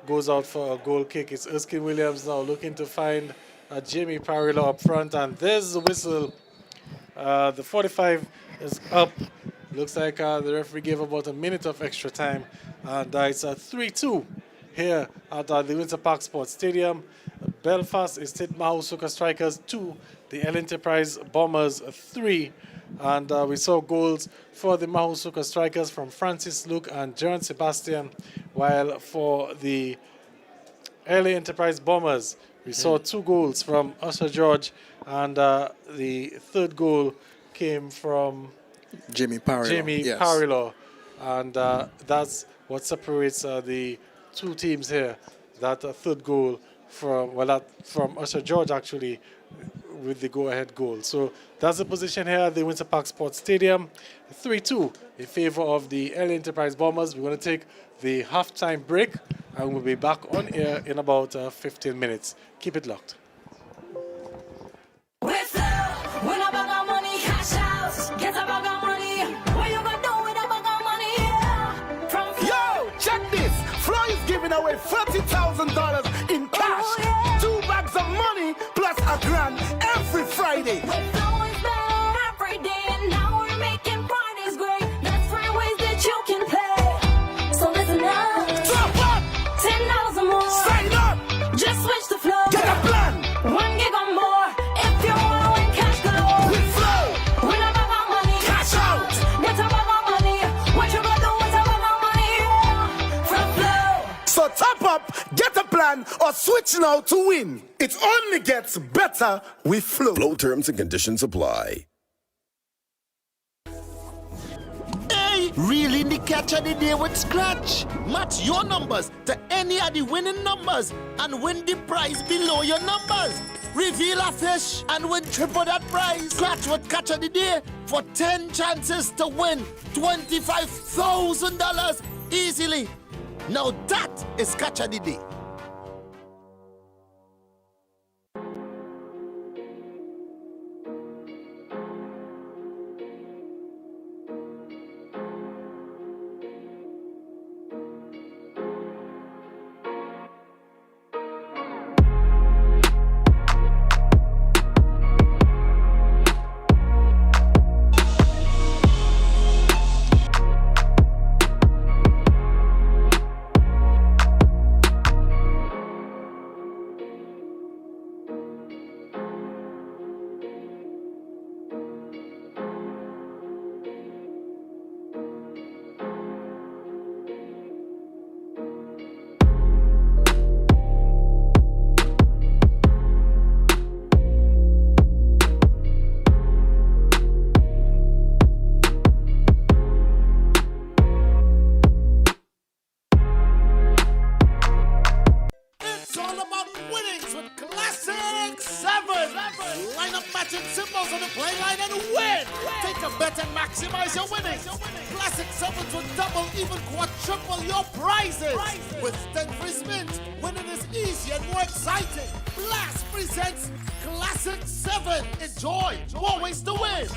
goes out for a goal kick. It's Erskine Williams now looking to find Jamie Parilla up front, and there's the whistle. The 45 is up. Looks like the referee gave about a minute of extra time, and it's a 3-2 here at the Windsor Park Sports Stadium. Belfast Estate Mahaut Soca Strikers 2, the L Enterprise Bombers 3. And we saw goals for the Mahaut Soca Strikers from Francis Luke and Jeren Sebastian, while for the L Enterprise Bombers, we saw 2 goals from Usher George, and the third goal came from Jamie Parilo. And that's what separates the 2 teams here. That third goal from Usher George actually with the go-ahead goal. So that's the position here at the Winter Park Sports Stadium, 3-2 in favor of the LA Enterprise Bombers. We're going to take the halftime break, and we'll be back on air in about 15 minutes. Keep it locked. Giving away $40,000 in cash, 2 bags of money plus $1,000 every Friday. Every day, and now we're making Fridays great. That's 3 ways that you can play. So listen up. Drop up. $10 or more. Sign up. Just switch the flow. Get a plan. 1 gig or more. If you want to win cash galore. We flow. Win a bag of money. Cash out. Get a bag of money. What you gonna do with a bag of money? From Flow. So top up, get a plan, or switch now to win. It only gets better with Flow. Flow terms and conditions apply. Hey, reeling the catch of the day with Scratch. Match your numbers to any of the winning numbers and win the prize below your numbers. Reveal a fish and win triple that prize. Scratch with catch of the day for 10 chances to win $25,000 easily. Now that is catch of the day. Maximize your winnings. Classic 7s will double, even quadruple your prizes. With 10 free spins, winning is easy and more exciting. Blast presents Classic 7. Enjoy more ways to win.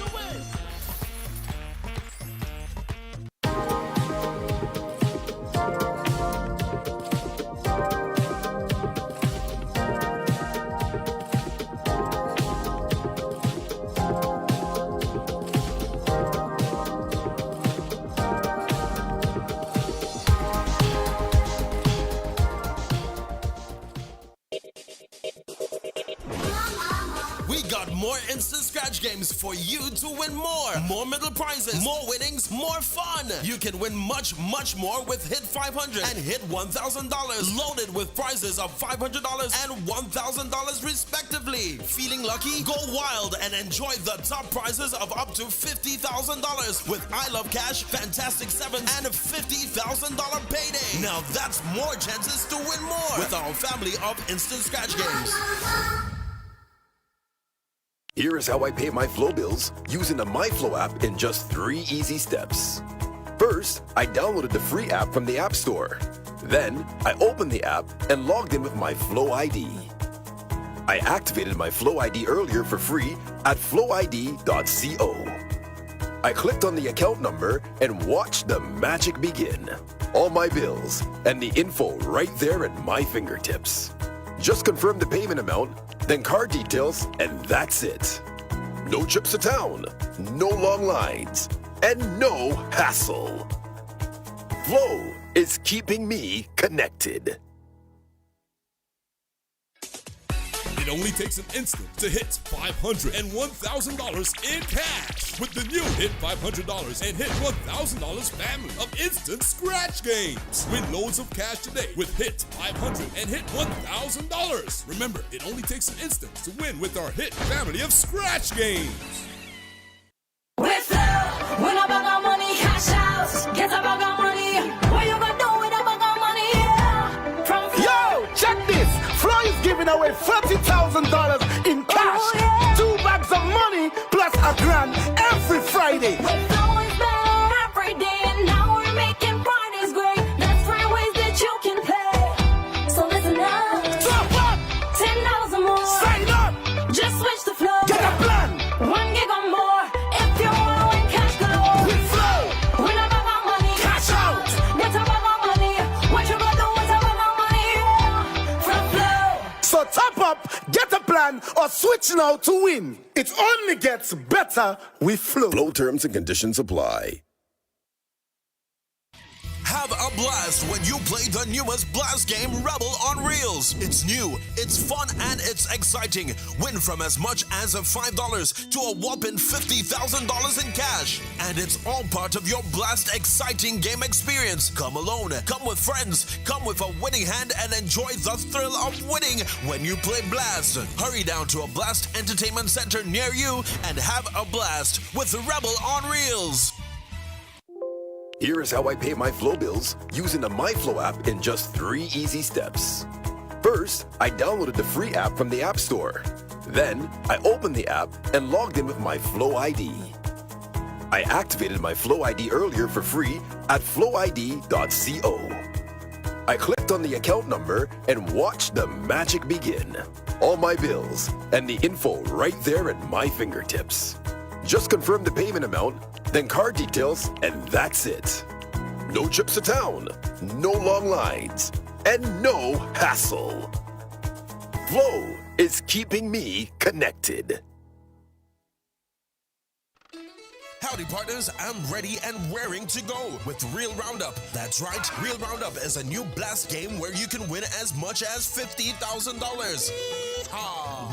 More instant scratch games for you to win more. More middle prizes, more winnings, more fun. You can win much, much more with Hit 500 and Hit $1,000. Loaded with prizes of $500 and $1,000 respectively. Feeling lucky? Go wild and enjoy the top prizes of up to $50,000 with I Love Cash, Fantastic 7, and a $50,000 payday. Now that's more chances to win more with our family of instant scratch games. Here is how I pay my Flow bills using the MyFlow app in just 3 easy steps. First, I downloaded the free app from the App Store. Then, I opened the app and logged in with my Flow ID. I activated my Flow ID earlier for free at flowid.co. I clicked on the account number and watched the magic begin. All my bills and the info right there at my fingertips. Just confirm the payment amount, then card details, and that's it. No trips to town, no long lines, and no hassle. Flow is keeping me connected. It only takes an instant to hit $500 and $1,000 in cash with the new Hit $500 and Hit $1,000 family of instant scratch games. Win loads of cash today with Hit $500 and Hit $1,000. Remember, it only takes an instant to win with our Hit family of scratch games. With Flow, win a bag of money, cash out, get a bag of money. What you gonna do with a bag of money? From Flow. Yo, check this. Flow is giving away $30,000 in cash. Oh, yeah. 2 bags of money plus $1,000 every Friday. We're flowing better every day, and now we're making Fridays great. That's 3 ways that you can play. So listen up. Top up, $10 or more. sign up, Just switch the flow. get a plan. 1 gig or more. If you want to win cash galore. We flow, Win about our money. cash out. Get about our money. What you gonna do with about our money? Yeah. From flow. So top up, get a plan, or switch now to win. It only gets better with Flow. Flow terms and conditions apply. Have a blast when you play the newest blast game, Rebel on Reels. It's new, it's fun, and it's exciting. Win from as much as $5 to a whopping $50,000 in cash. And it's all part of your blast exciting game experience. Come alone, come with friends, come with a winning hand, and enjoy the thrill of winning when you play Blast. Hurry down to a Blast Entertainment Center near you and have a blast with Rebel on Reels. Here is how I pay my Flow bills using the MyFlow app in just 3 easy steps. First, I downloaded the free app from the App Store. Then, I opened the app and logged in with my Flow ID. I activated my Flow ID earlier for free at flowid.co. I clicked on the account number and watched the magic begin. All my bills and the info right there at my fingertips. Just confirm the payment amount, then card details, and that's it. No trips to town, no long lines, and no hassle. Flow is keeping me connected. Howdy partners, I'm ready and raring to go with Real Roundup. That's right, Real Roundup is a new blast game where you can win as much as $50,000.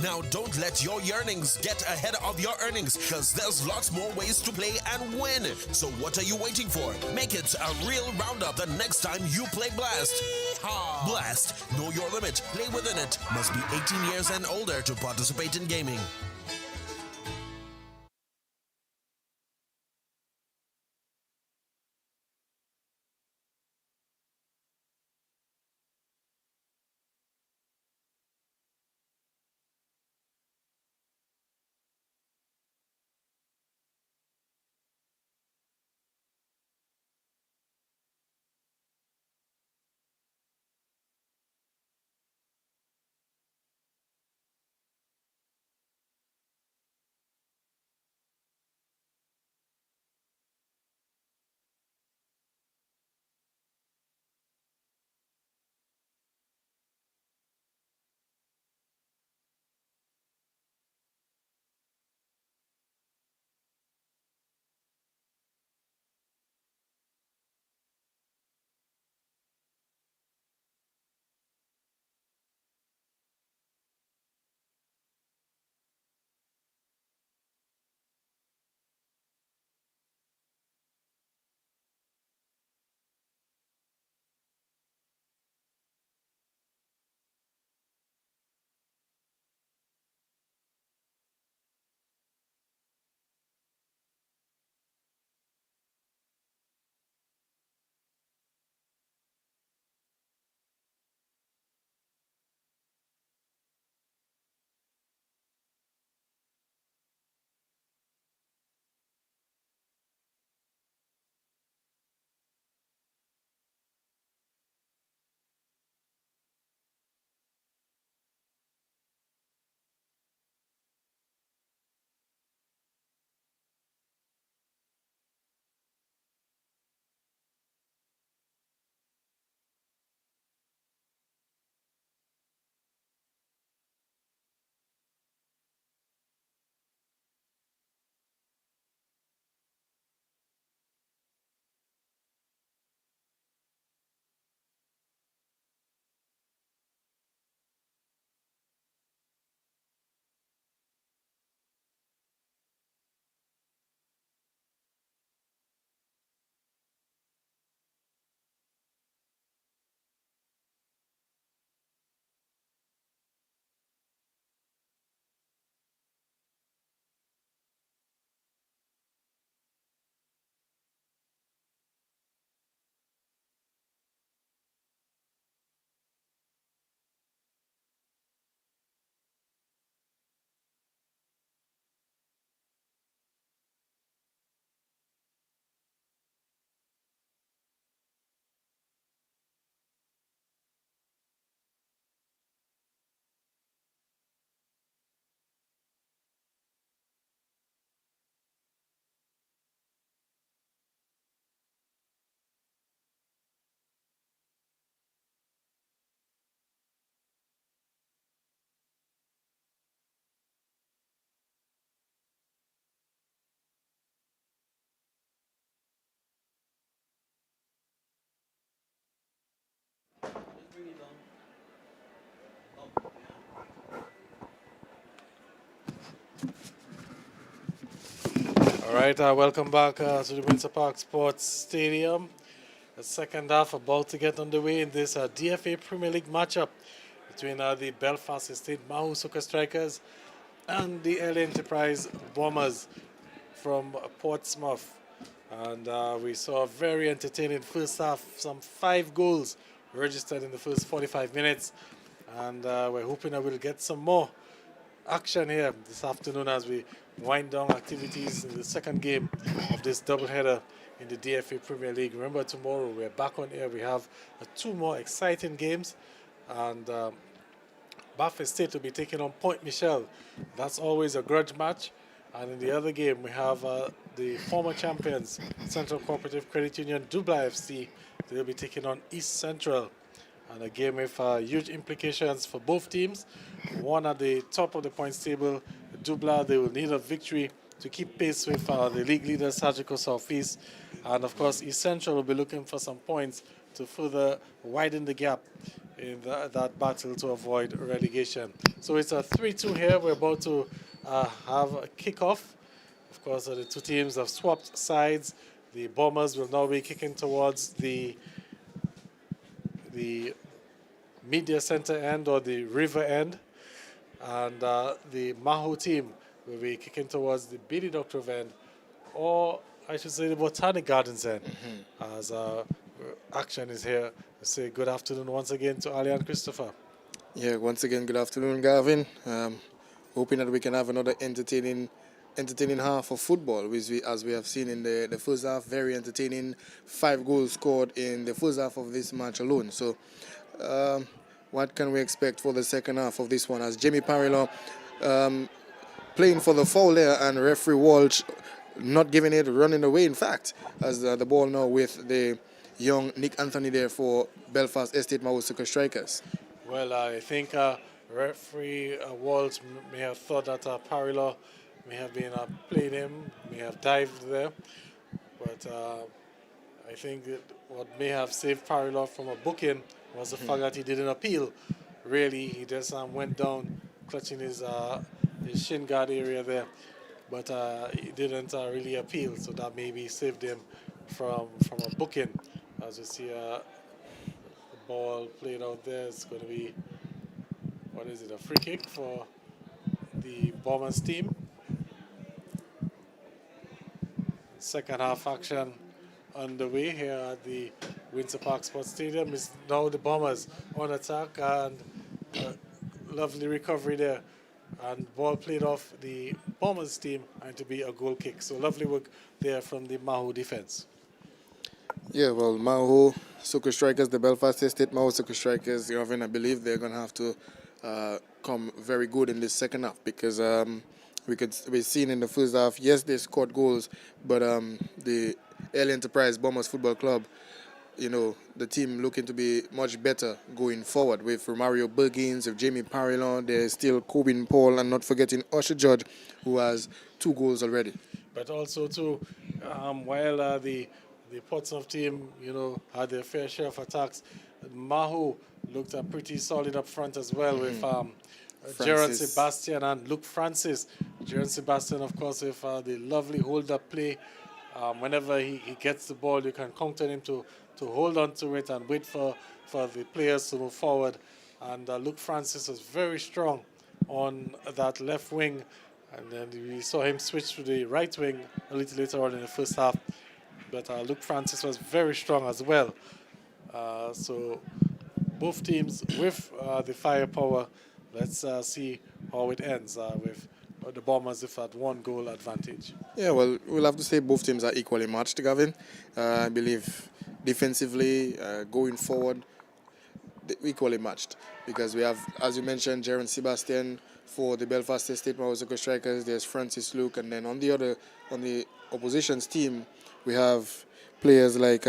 Now don't let your yearnings get ahead of your earnings, because there's lots more ways to play and win. So what are you waiting for? Make it a Real Roundup the next time you play Blast. Blast, know your limit, play within it. Must be 18 years and older to participate in gaming. All right, welcome back to the Windsor Park Sports Stadium. The second half about to get underway in this DFA Premier League matchup between the Belfast Estate Mahaut Soca Strikers and the LA Enterprise Bombers from Portsmouth. And we saw a very entertaining first half, some 5 goals registered in the first 45 minutes. And we're hoping that we'll get some more action here this afternoon as we wind down activities in the second game of this doubleheader in the DFA Premier League. Remember, tomorrow we're back on air. We have 2 more exciting games, and Bath Estate will be taking on Point Michel. That's always a grudge match. And in the other game, we have the former champions, Central Cooperative Credit Union, Dubla FC. They'll be taking on East Central. And a game with huge implications for both teams. One at the top of the points table, Dubla, they will need a victory to keep pace with the league leader, Surgical Southeast. And of course, East Central will be looking for some points to further widen the gap in that battle to avoid relegation. So it's a 3-2 here. We're about to have a kickoff. Of course, the 2 teams have swapped sides. The Bombers will now be kicking towards the media center end or the river end, and the Mahou team will be kicking towards the Billy Doctor end, or I should say the Botanic Gardens end, as action is here. I say good afternoon once again to Ali and Christopher. Yeah, once again, good afternoon, Gavin. Hoping that we can have another entertaining half of football, which as we have seen in the first half, very entertaining. 5 goals scored in the first half of this match alone. So what can we expect for the second half of this one, as Jamie Parilo playing for the foul there and referee Walsh not giving it, running away, in fact, as the ball now with the young Nick Anthony there for Belfast Estate Mahaut Soca Strikers. Well, I think referee Walsh may have thought that Parilo may have been playing him, may have dived there, but I think that what may have saved Parilo from a booking was the fact that he didn't appeal. Really, he just went down clutching his shin guard area there, but he didn't really appeal, so that maybe saved him from a booking. As you see the ball played out there, it's going to be, what is it, a free kick for the Bombers team. Second half action underway here at the Windsor Park Sports Stadium. Is now the Bombers on attack, and lovely recovery there, and ball played off the Bombers team and to be a goal kick. So lovely work there from the Mahou defense. Yeah, well, Mahaut Soca Strikers, the Belfast Estate Mahaut Soca Strikers, I believe they're going to have to come very good in this second half, because we've seen in the first half, yes, they scored goals, but the LA Enterprise Bombers Football Club, the team looking to be much better going forward with Romario Bergins, with Jamie Parillon, there's still Corbin Paul, and not forgetting Usher George, who has 2 goals already. But also, too, while the Portsmouth team, had their fair share of attacks, Mahou looked pretty solid up front as well with Jaron Sebastian and Luke Francis. Jaron Sebastian, of course, with the lovely hold-up play. Whenever he gets the ball, you can count on him to hold on to it and wait for the players to move forward. And Luke Francis was very strong on that left wing. And then we saw him switch to the right wing a little later on in the first half. But Luke Francis was very strong as well. So both teams with the firepower. Let's see how it ends with the Bombers with that 1 goal advantage. Yeah, well, we'll have to say both teams are equally matched, Gavin. I believe defensively, going forward, equally matched, because we have, as you mentioned, Jaron Sebastian for the Belfast Estate Mahaut Soca Strikers. There's Francis Luke, and then on the opposition's team, we have players like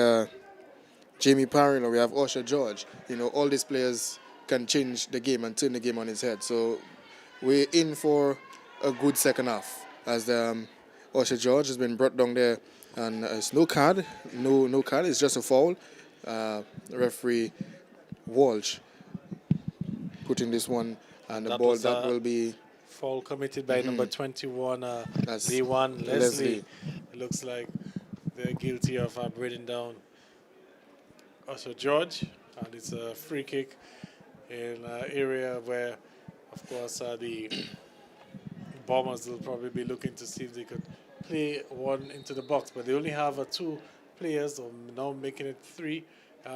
Jamie Parillon, we have Usher George. All these players can change the game and turn the game on its head. So we're in for a good second half, as Usher George has been brought down there, and it's no card, it's just a foul. Referee Walsh putting this one, and the ball that will be Foul committed by number 21, That's Lewan Leslie. Leslie. It looks like they're guilty of bringing down Usher George, and it's a free kick in an area where, of course, the Bombers will probably be looking to see if they could play one into the box, but they only have two players, or now making it three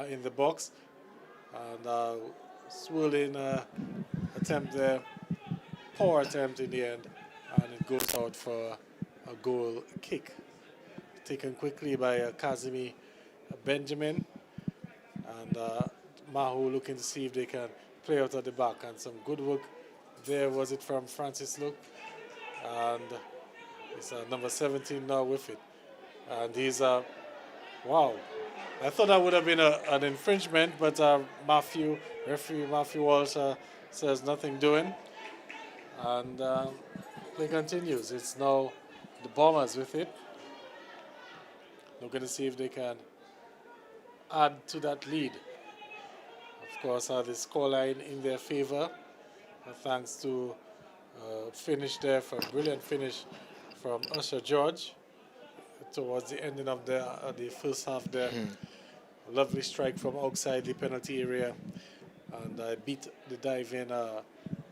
in the box. And swirling attempt there, poor attempt in the end, and it goes out for a goal kick. Taken quickly by Kazimi Benjamin, and Mahou looking to see if they can play out at the back, and some good work there was it from Francis Luke, and it's number 17 now with it, and he's wow, I thought that would have been an infringement, but referee Matthew Walsh says nothing doing, and play continues. It's now the Bombers with it, looking to see if they can add to that lead. Of course, the scoreline in their favor, thanks to finish there, for a brilliant finish from Usher George towards the ending of the first half there. Lovely strike from outside the penalty area, and beat the dive-in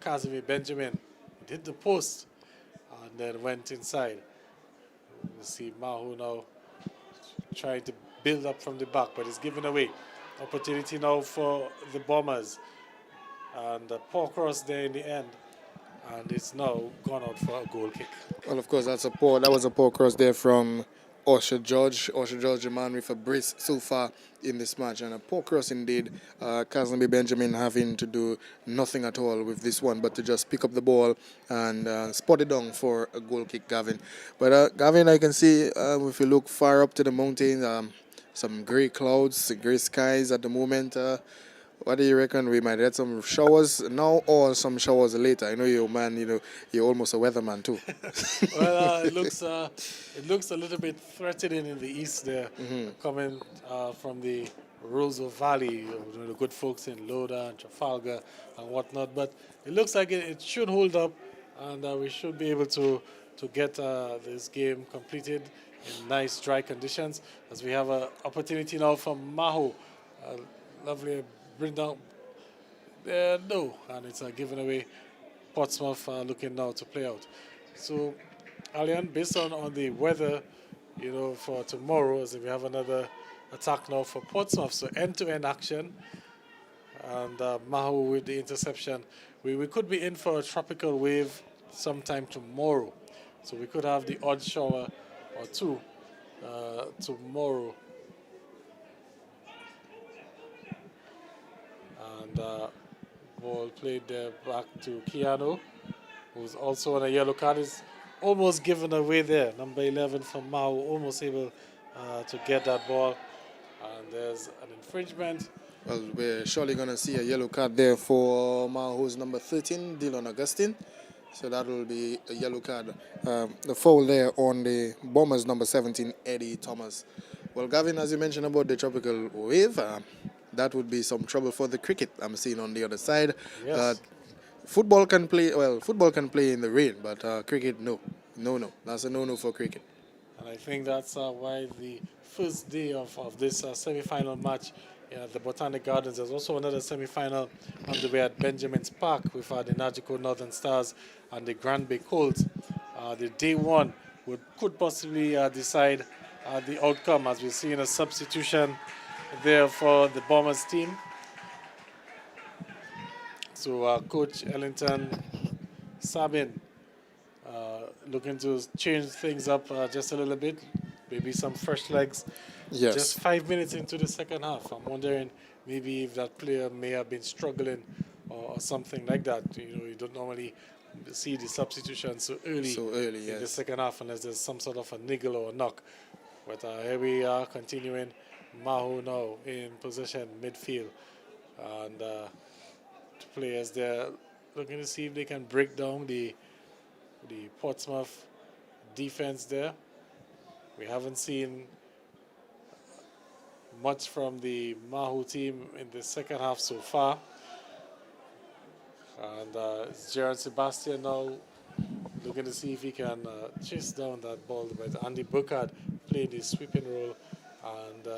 Kazimi Benjamin. It hit the post and then went inside. You see Mahou now trying to build up from the back, but it's given away. Opportunity now for the Bombers, and a poor cross there in the end, and it's now gone out for a goal kick. Well, of course, that was a poor cross there from Usher George. Usher George, the man with a brace so far in this match, and a poor cross indeed. Kazimbi Benjamin having to do nothing at all with this one but to just pick up the ball and spot it down for a goal kick, Gavin. But Gavin, I can see if you look far up to the mountains, some grey clouds, grey skies at the moment. What do you reckon? We might get some showers now or some showers later. I know you're a man, you're almost a weatherman too. Well, it looks a little bit threatening in the east there, coming from the Roseau Valley, the good folks in Loda and Trafalgar and whatnot. But it looks like it should hold up, and we should be able to get this game completed in nice dry conditions, as we have an opportunity now from Mahou. Lovely bring down no, and it's given away. Portsmouth looking now to play out. So, Alian, based on the weather, for tomorrow, as we have another attack now for Portsmouth, so end-to-end action, and Mahou with the interception. We could be in for a tropical wave sometime tomorrow, so we could have the odd shower or two tomorrow. And ball played there back to Keanu, who's also on a yellow card. Is almost given away there. Number 11 from Mahou, almost able to get that ball. And there's an infringement. Well, we're surely going to see a yellow card there for Mahou's number 13, Dylan Augustine. So that will be a yellow card. The foul there on the Bombers number 17, Eddie Thomas. Well, Gavin, as you mentioned about the tropical wave, that would be some trouble for the cricket I'm seeing on the other side. Yes. Football can play in the rain, but cricket, no. That's a no-no for cricket. And I think that's why the first day of this semi-final match at the Botanic Gardens, there's also another semi-final on the way at Benjamin's Park with the Nagico Northern Stars and the Grand Bay Colts. The day one could possibly decide the outcome, as we're seeing a substitution there for the Bombers team. So Coach Ellington Sabin looking to change things up just a little bit, maybe some fresh legs. Yes. Just 5 minutes into the second half, I'm wondering maybe if that player may have been struggling or something like that. You don't normally see the substitution so early in the second half unless there's some sort of a niggle or a knock. But here we are continuing. Mahou now in possession midfield, and players there looking to see if they can break down the Portsmouth defense there. We haven't seen much from the Mahou team in the second half so far, and it's Gerard Sebastian now looking to see if he can chase down that ball. But Andy Burkhardt played his sweeping role and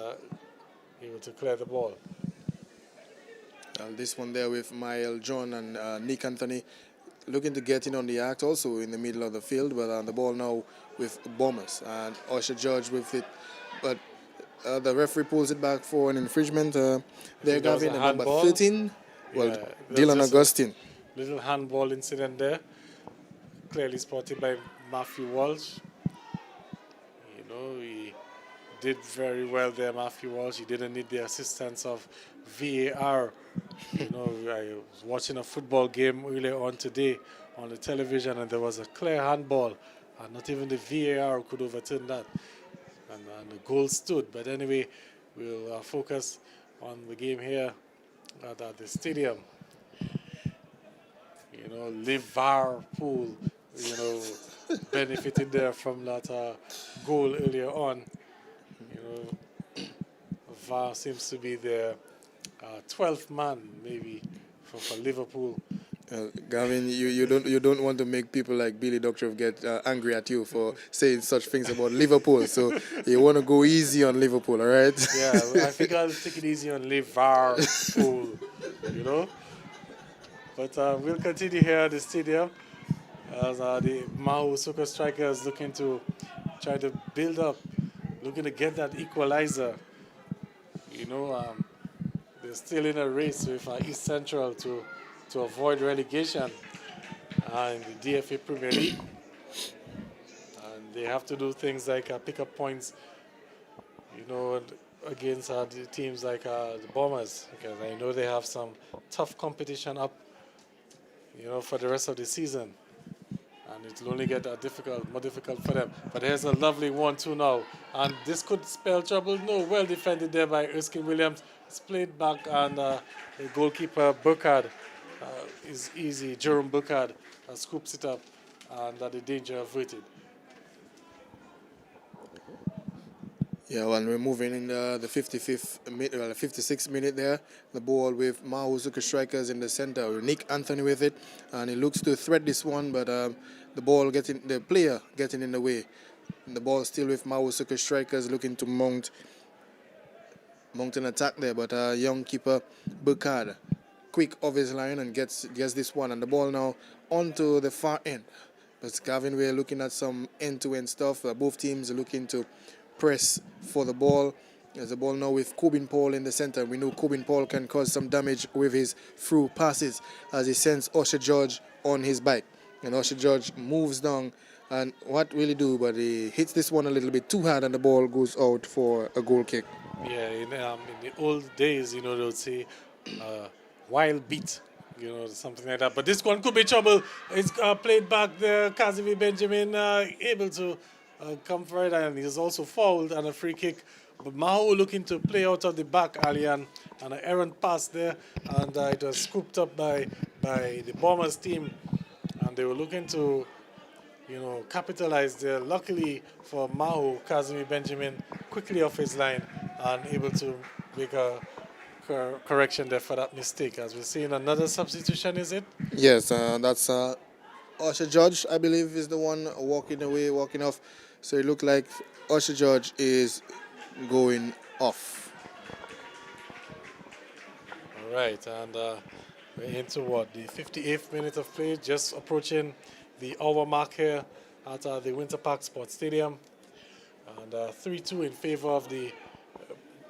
able to clear the ball. This one there with Mahaut John and Nick Anthony looking to get in on the act also in the middle of the field, but the ball now with Bombers and Usher George with it, but the referee pulls it back for an infringement. They're having the number 13. Well, Yeah, Dylan Augustine. Little handball incident there, clearly spotted by Matthew Walsh. You know, he did very well there, Matthew Walsh. He didn't need the assistance of VAR. You know, I was watching a football game earlier on today on the television, and there was a clear handball, and not even the VAR could overturn that. And the goal stood. But anyway, we'll focus on the game here at the stadium. You know, Liverpool, you know, benefited there from that goal earlier on. You know, VAR seems to be the 12th man, maybe, for Liverpool. Gavin, you don't want to make people like Billy Doctor get angry at you for saying such things about Liverpool. So you want to go easy on Liverpool, all right? Yeah, I think I'll take it easy on Liverpool, you know. But we'll continue here at the stadium as the Mahaut Soca strikers looking to try to build up, looking to get that equalizer. You know, they're still in a race with East Central to avoid relegation in the DFA Premier League. And they have to do things like pick up points, you know, against the teams like the Bombers, because I know they have some tough competition up, you know, for the rest of the season. And it will only get more difficult for them. But here's a lovely 1-2 now. And this could spell trouble. No, well defended there by Erskine Williams. It's played back, and the goalkeeper, Burkhardt, is easy. Jerome Burkhardt scoops it up, and the danger averted. Yeah, well, we're moving in the 55th minute, 56th minute there. The ball with Mahaut Soca strikers in the center. Nick Anthony with it, and he looks to thread this one, but the player getting in the way. And the ball still with Mahaut Soca strikers looking to mount an attack there, but young keeper Burkhardt quick off his line and gets this one, and the ball now onto the far end. But Gavin, we're looking at some end-to-end stuff. Both teams are looking to press for the ball. There's a ball now with Corbin Paul in the center. We know Corbin Paul can cause some damage with his through passes as he sends Usher George on his bike. And Usher George moves down, and what will he do? But he hits this one a little bit too hard, and the ball goes out for a goal kick. Yeah, in the old days, you know, they would say wild beat, you know, something like that. But this one could be trouble. It's played back there. Casimir Benjamin able to come for it, and he's also fouled and a free kick. But Mahou looking to play out of the back, Alian, and an errant pass there, and it was scooped up by the Bombers team, and they were looking to, you know, capitalize there. Luckily for Mahou, Casimir Benjamin quickly off his line and able to make a correction there for that mistake. As we're seeing another substitution, is it? Yes, that's Usher George, I believe, is the one walking off. So it looked like Usher George is going off. All right, and we're into what, the 58th minute of play, just approaching the hour mark here at the Winter Park Sports Stadium. And 3-2 in favor of the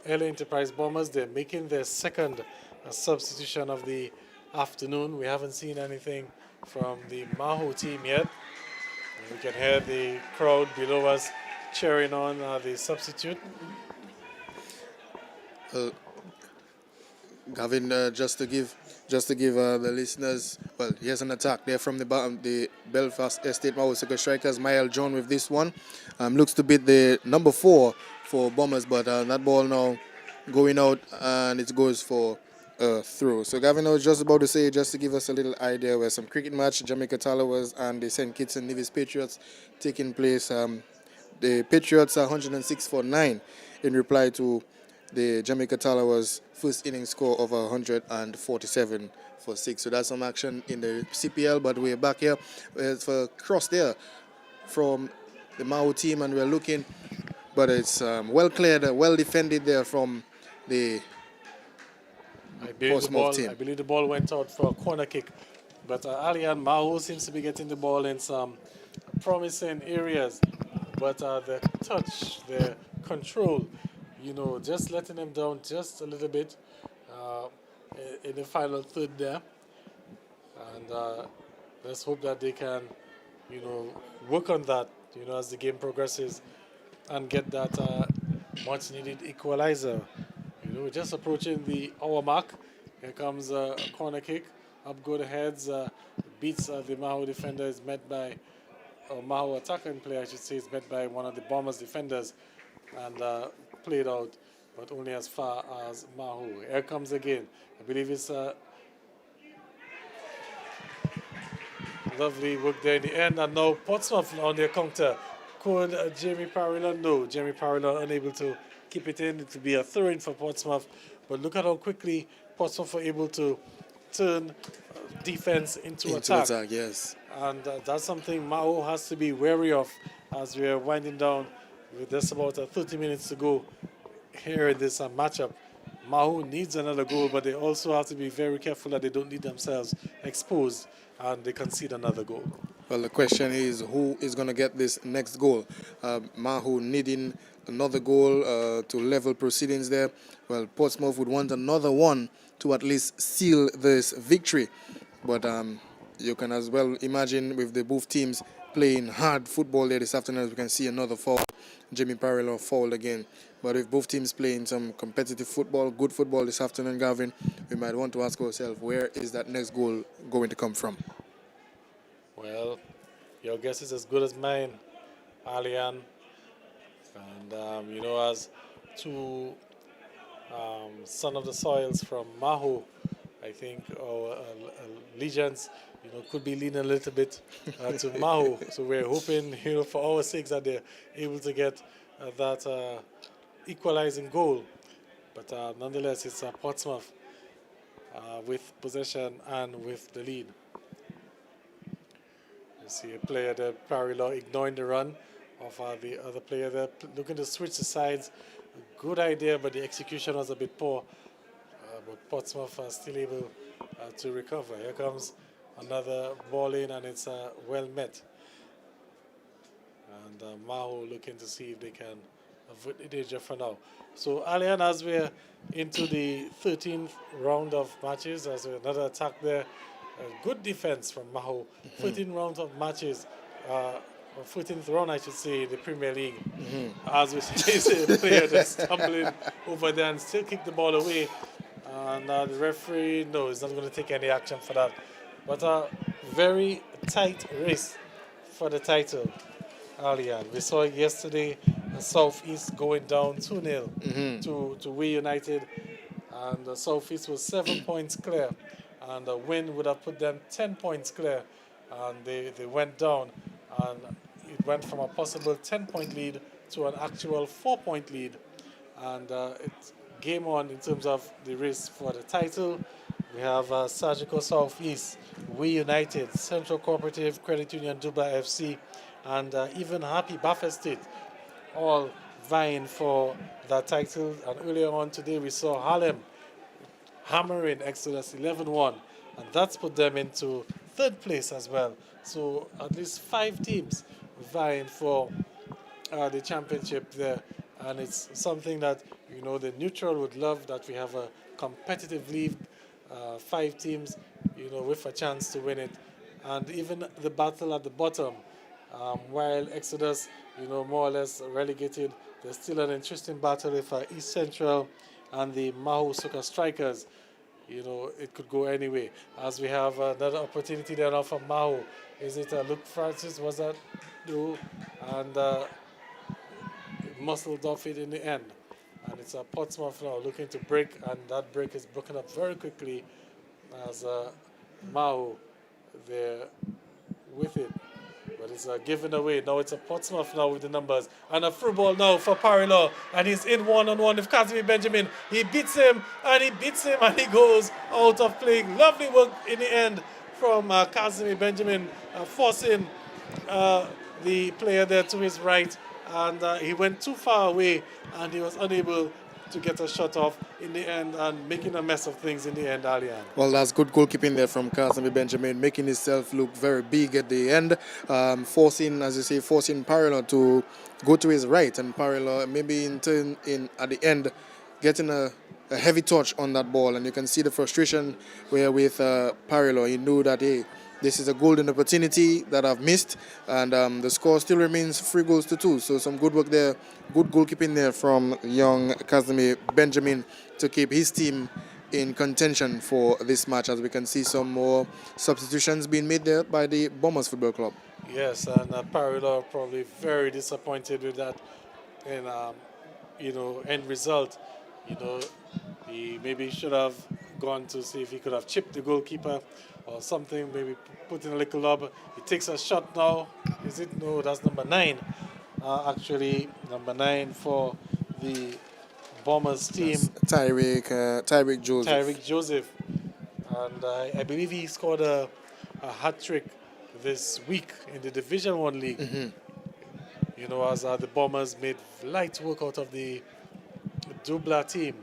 LA Enterprise Bombers. They're making their second substitution of the afternoon. We haven't seen anything from the Mahou team yet. And we can hear the crowd below us cheering on the substitute. Gavin, just to give the listeners, well, here's an attack there from the Belfast Estate Mahaut Soca strikers. Mahaut John with this one. Looks to beat the number 4 for Bombers, but that ball now going out, and it goes for through. So Gavin, I was just about to say, just to give us a little idea, where some cricket match, Jamaica Tallowers and the St. Kitts and Nevis Patriots taking place. The Patriots are 106 for 9 in reply to the Jamaica Talawa's first inning score of 147 for 6. So that's some action in the CPL, but we're back here for cross there from the Mahou team, and we're looking, but it's well cleared, well defended there from the Portsmouth team. I believe the ball went out for a corner kick, but Alian Mahou seems to be getting the ball in some promising areas, but the touch, the control, just letting them down just a little bit in the final third there, and let's hope that they can, work on that, as the game progresses, and get that much needed equalizer. We're just approaching the hour mark. Here comes a corner kick. Up go the heads. Beats the Mahou defender. Is met by, or Mahou attacking player, I should say, is met by one of the Bombers defenders, and played out, but only as far as Mahou. Here comes again. I believe it's lovely work there in the end, and now Portsmouth on their counter. Could Jamie Parilla? No, Jamie Parilla unable to keep it in. It will be a throw-in for Portsmouth, but look at how quickly Portsmouth were able to turn defense into attack. Yes. And that's something Mahou has to be wary of as we are winding down with just about 30 minutes to go here in this matchup. Mahou needs another goal, but they also have to be very careful that they don't leave themselves exposed and they concede another goal. Well, the question is, who is going to get this next goal? Mahou needing another goal to level proceedings there. Well, Portsmouth would want another one to at least seal this victory. But you can as well imagine with the both teams playing hard football there this afternoon, as we can see another foul. Jimmy Parallel fouled again. But if both teams playing some competitive football, good football this afternoon, Gavin, we might want to ask ourselves, where is that next goal going to come from? Well, your guess is as good as mine, Alian. And, as two son of the soils from Mahou, I think our allegiance, could be leaning a little bit to Mahou. So we're hoping, for our sakes, that they're able to get that equalizing goal. But nonetheless, it's Portsmouth with possession and with the lead. You see a player there, Parilo, ignoring the run of the other player there, looking to switch the sides. Good idea, but the execution was a bit poor. But Portsmouth are still able to recover. Here comes another ball in, and it's well met. And Mahou looking to see if they can avoid the danger for now. So, Alian, as we're into the 13th round of matches, as another attack there, good defense from Mahou. 13 rounds of matches, 14th round, I should say, in the Premier League. As we say, the player that's stumbling over there and still kick the ball away. And the referee, no, is not going to take any action for that. But a very tight race for the title, Alian. We saw yesterday the Southeast going down 2-0 to We United. And the Southeast was 7 points clear. And a win would have put them 10 points clear. And they went down. And it went from a possible 10-point lead to an actual 4-point lead. And it's game on in terms of the race for the title. We have Sajiko Southeast, We United, Central Cooperative Credit Union Dubai FC, and even Happy Buffett State, all vying for that title. And earlier on today, we saw Harlem hammering Exodus 11-1, and that's put them into third place as well. So at least 5 teams vying for the championship there. And it's something that, the neutral would love, that we have a competitive league, 5 teams, with a chance to win it. And even the battle at the bottom, while Exodus, more or less relegated, there's still an interesting battle with East Central and the Mahaut Soca Strikers. It could go anyway. As we have another opportunity there now for Mahou. Is it Luke Francis? Was that? No. And muscled off it in the end. And it's Portsmouth now looking to break, and that break is broken up very quickly as Mahou there with it. But it's given away. Now it's a Portsmouth now with the numbers. And a through ball now for Parilo. And he's in one-on-one with Casimir Benjamin. He beats him and he goes out of play. Lovely work in the end from Casimir Benjamin, forcing the player there to his right. And he went too far away and he was unable to get a shot off in the end and making a mess of things in the end, Alian. Well, that's good goalkeeping there from Casimir Benjamin, making himself look very big at the end, forcing Parilo to go to his right, and Parilo maybe in turn at the end getting a heavy touch on that ball, and you can see the frustration where with Parilo. He knew that, hey, this is a golden opportunity that I've missed, and the score still remains 3-2. So some good work there, good goalkeeping there from young Casimir Benjamin to keep his team in contention for this match, as we can see some more substitutions being made there by the Bombers Football Club. Yes, and Parilo probably very disappointed with that, and end result. He maybe should have gone to see if he could have chipped the goalkeeper or something, maybe put in a little lob. He takes a shot now. Is it? No, that's number 9. Actually, number 9 for the Bombers team. Tyreek Joseph. Tyreek Joseph. And I believe he scored a hat-trick this week in the Division 1 league. As the Bombers made light work out of the Dubla team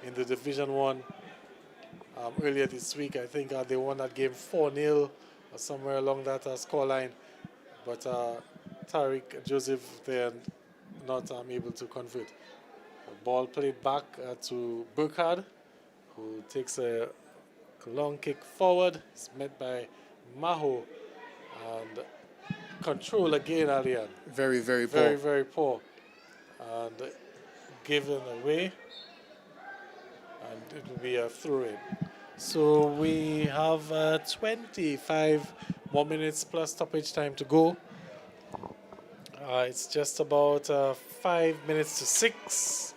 in the Division 1. Earlier this week, I think they won that game 4-0 or somewhere along that scoreline. But Tariq Joseph there not able to convert. The ball played back to Burkhard, who takes a long kick forward. It's met by Mahou. And control again, Alian. Very, very poor. Very, very poor. And given away. And it will be a throw-in. So we have 25 more minutes plus stoppage time to go. It's just about 5 minutes to 6.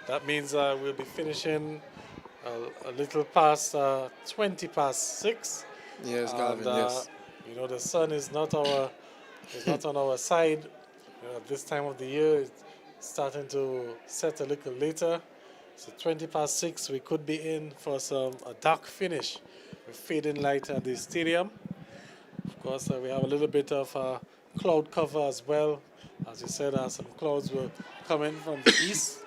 That means we'll be finishing a little past 20 past 6. Yes, Galvin, yes. The sun is not on our side. At this time of the year, it's starting to set a little later. So 20 past 6, we could be in for a dark finish with fading light at the stadium. Of course, we have a little bit of cloud cover as well. As you said, some clouds were coming from the east,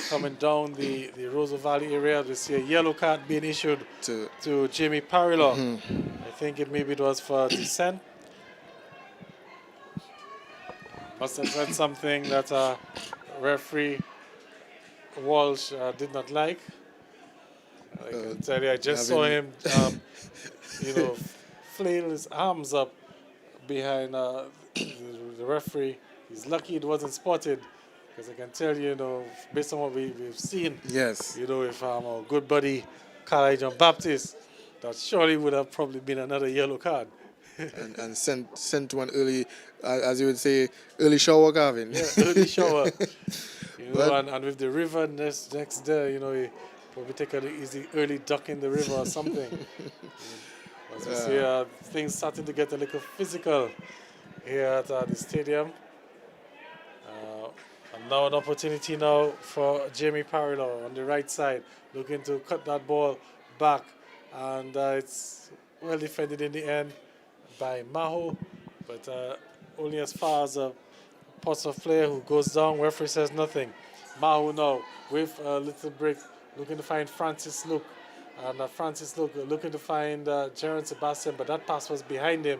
coming down the Roseau Valley area. We see a yellow card being issued to Jamie Parilo. I think maybe it was for dissent. Must have said something that referee Walsh did not like. I can tell you, I just saw him, flail his arms up behind the referee. He's lucky it wasn't spotted, because I can tell you, based on what we've seen, yes, if our good buddy Carl John Baptist, that surely would have probably been another yellow card. and sent one early, as you would say, early shower, Gavin. Yeah, early shower. And with the river next there, you probably take an easy early duck in the river or something. As we see, things starting to get a little physical here at the stadium. And now an opportunity now for Jamie Parilo on the right side, looking to cut that ball back. And it's well defended in the end by Mahou, but only as far as a Portsmouth player who goes down. Referee says nothing. Mahou now with a little break, looking to find Francis Luke. And Francis Luke looking to find Jaron Sebastian, but that pass was behind him.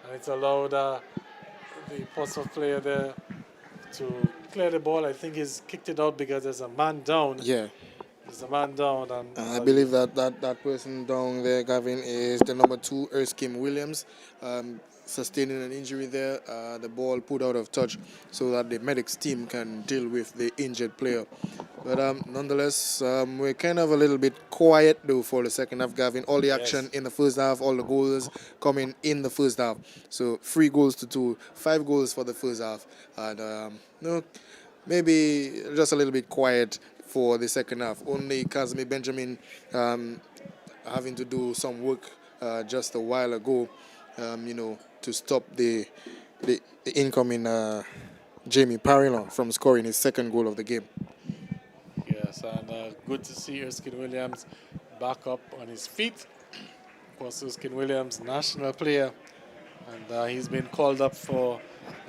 And it's allowed the Portsmouth player there to clear the ball. I think he's kicked it out because there's a man down. Yeah. There's a man down. And I believe that person down there, Gavin, is the number 2, Erskine Williams. Sustaining an injury there, the ball put out of touch so that the medics team can deal with the injured player. But nonetheless, we're kind of a little bit quiet though for the second half, Gavin. All the action in the first half, all the goals coming in the first half. So 3-2, 5 goals for the first half. And maybe just a little bit quiet for the second half. Only Casimir Benjamin having to do some work just a while ago. to stop the incoming Jamie Parillon from scoring his second goal of the game. Yes, and good to see Erskine Williams back up on his feet. Of course, Erskine Williams, national player, and he's been called up for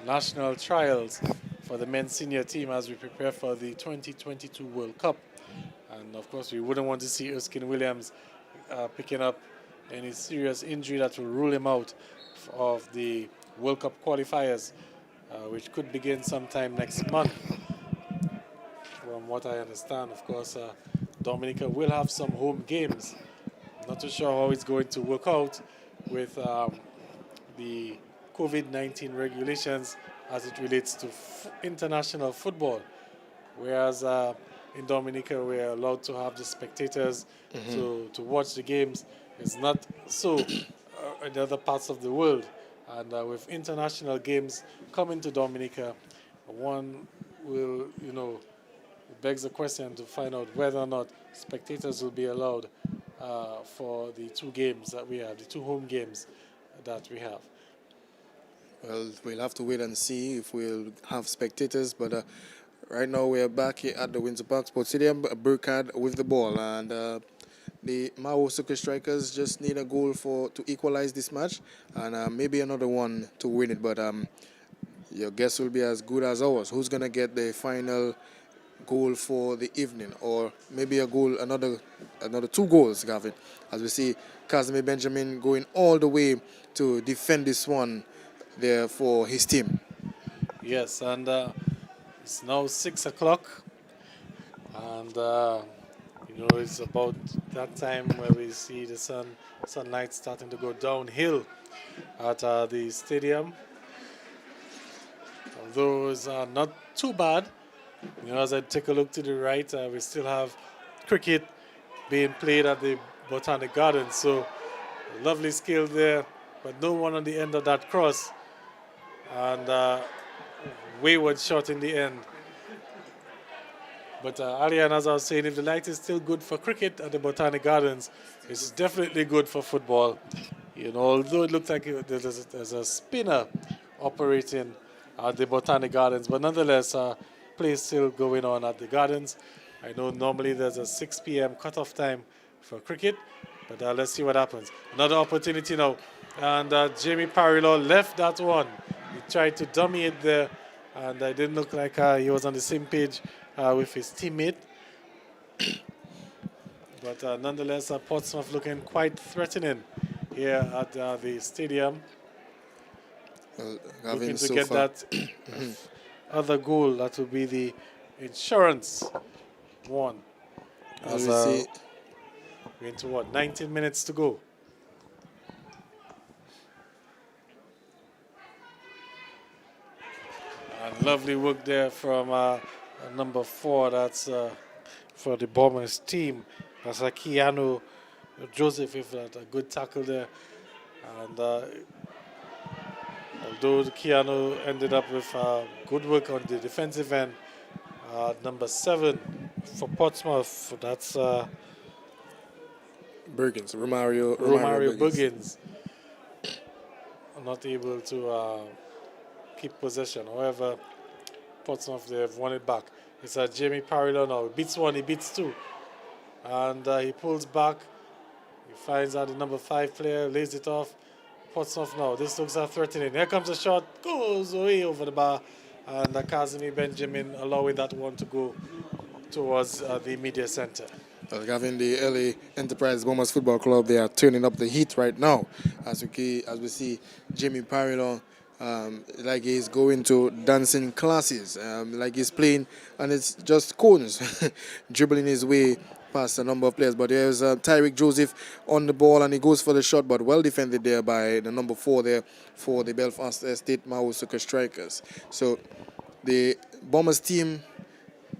national trials for the men's senior team as we prepare for the 2022 World Cup. And of course, we wouldn't want to see Erskine Williams picking up any serious injury that will rule him out of the World Cup qualifiers, which could begin sometime next month. From what I understand, of course, Dominica will have some home games. Not too sure how it's going to work out with the COVID-19 regulations as it relates to international football. Whereas in Dominica, we're allowed to have the spectators to watch the games. It's not so in other parts of the world. And with international games coming to Dominica, one will, it begs the question to find out whether or not spectators will be allowed for the two games that we have, the two home games that we have. Well, we'll have to wait and see if we'll have spectators, but right now we're back here at the Windsor Park Sports Stadium. Burkhardt with the ball, and the Mahaut Soca strikers just need a goal to equalize this match, and maybe another one to win it. But your guess will be as good as ours. Who's gonna get the final goal for the evening, or maybe another two goals, Gavin? As we see, Casimir Benjamin going all the way to defend this one there for his team. Yes, and it's now 6 o'clock, and it's about that time where we see the sunlight starting to go downhill at the stadium. Although it's not too bad, as I take a look to the right, we still have cricket being played at the Botanic Gardens. So lovely skill there, but no one on the end of that cross. And wayward shot in the end. But Alian, as I was saying, if the light is still good for cricket at the Botanic Gardens, it's definitely good for football. Although it looks like there's a spinner operating at the Botanic Gardens, but nonetheless, play is still going on at the Gardens. I know normally there's a 6 p.m. cutoff time for cricket, but let's see what happens. Another opportunity now, and Jamie Parillon left that one. He tried to dummy it there, and it didn't look like he was on the same page with his teammate. But nonetheless, Portsmouth looking quite threatening here at the stadium. Looking to get that other goal. That will be the insurance one. As we're into 19 minutes to go. And lovely work there from number 4. That's for the Bombers team. That's Keanu Joseph with a good tackle there. And although Keanu ended up with good work on the defensive end, number 7 for Portsmouth, that's Bergens, Romario Bergens. Not able to keep possession. However, Portsmouth, they have won it back. It's Jamie Parillon now. He beats 1, he beats 2. And he pulls back. He finds out the number 5 player, lays it off. Portsmouth now. This looks threatening. Here comes a shot. Goes away over the bar. And Casimir Benjamin allowing that one to go towards the media center. Well, Gavin, the LA Enterprise Bombers Football Club, they are turning up the heat right now. As we see Jamie Parillon, like he's going to dancing classes, like he's playing, and it's just cones, dribbling his way past a number of players. But there's Tyreek Joseph on the ball, and he goes for the shot, but well defended there by the number 4 there for the Belfast State Mahaut Soca strikers. So the Bombers team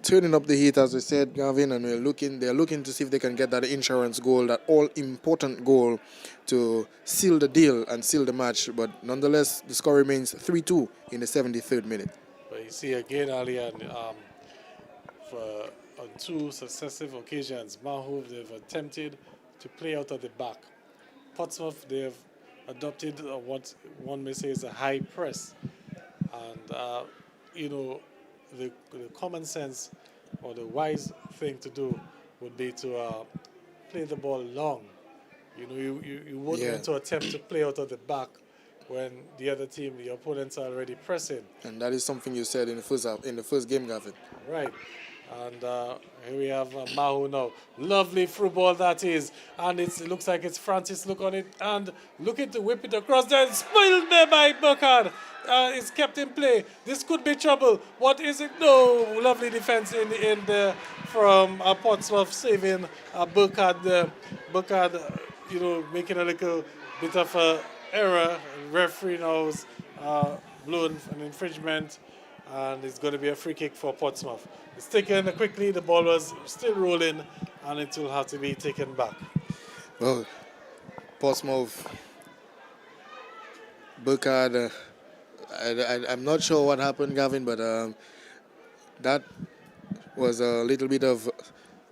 turning up the heat, as we said, Gavin, and they're looking to see if they can get that insurance goal, that all-important goal to seal the deal and seal the match. But nonetheless, the score remains 3-2 in the 73rd minute. But you see again, Ali, on 2 successive occasions, Mahou, they've attempted to play out of the back. Portsmouth, they have adopted what one may say is a high press. And, the common sense or the wise thing to do would be to play the ball long. You wouldn't Yeah. want to attempt to play out of the back when the other team, the opponents, are already pressing. And that is something you said in the first game, Gavin. Right. And here we have Mahou now. Lovely through ball that is. And it looks like it's Francis look on it. And looking to whip it across there. Spoiled there by Burkhardt. It's kept in play. This could be trouble. What is it? No. Lovely defense in the from Portsmouth saving Burkhardt there. Burkhardt, making a little bit of a error. Referee now blown an infringement. And it's going to be a free kick for Portsmouth. It's taken quickly, the ball was still rolling, and it will have to be taken back. Well, Portsmouth, Burkhardt, I'm not sure what happened, Gavin, but that was a little bit of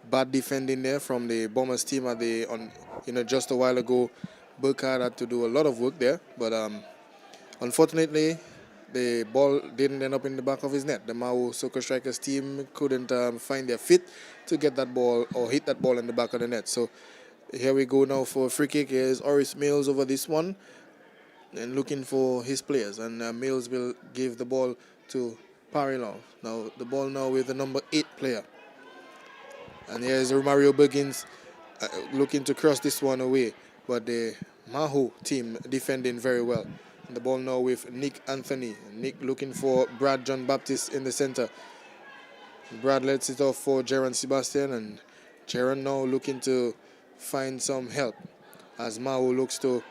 bad defending there from the Bombers team just a while ago. Burkhardt had to do a lot of work there, but unfortunately, the ball didn't end up in the back of his net. The Mahaut Soca Strikers team couldn't find their fit to get that ball or hit that ball in the back of the net. So here we go now for a free kick. Here's Oris Mills over this one and looking for his players. And Mills will give the ball to Parilon. Now the ball now with the number 8 player. And here's Mario Buggins looking to cross this one away. But the Mahou team defending very well. The ball now with Nick Anthony. Nick looking for Brad John Baptist in the center. Brad lets it off for Jaron Sebastian, and Jaron now looking to find some help as Mahou looks to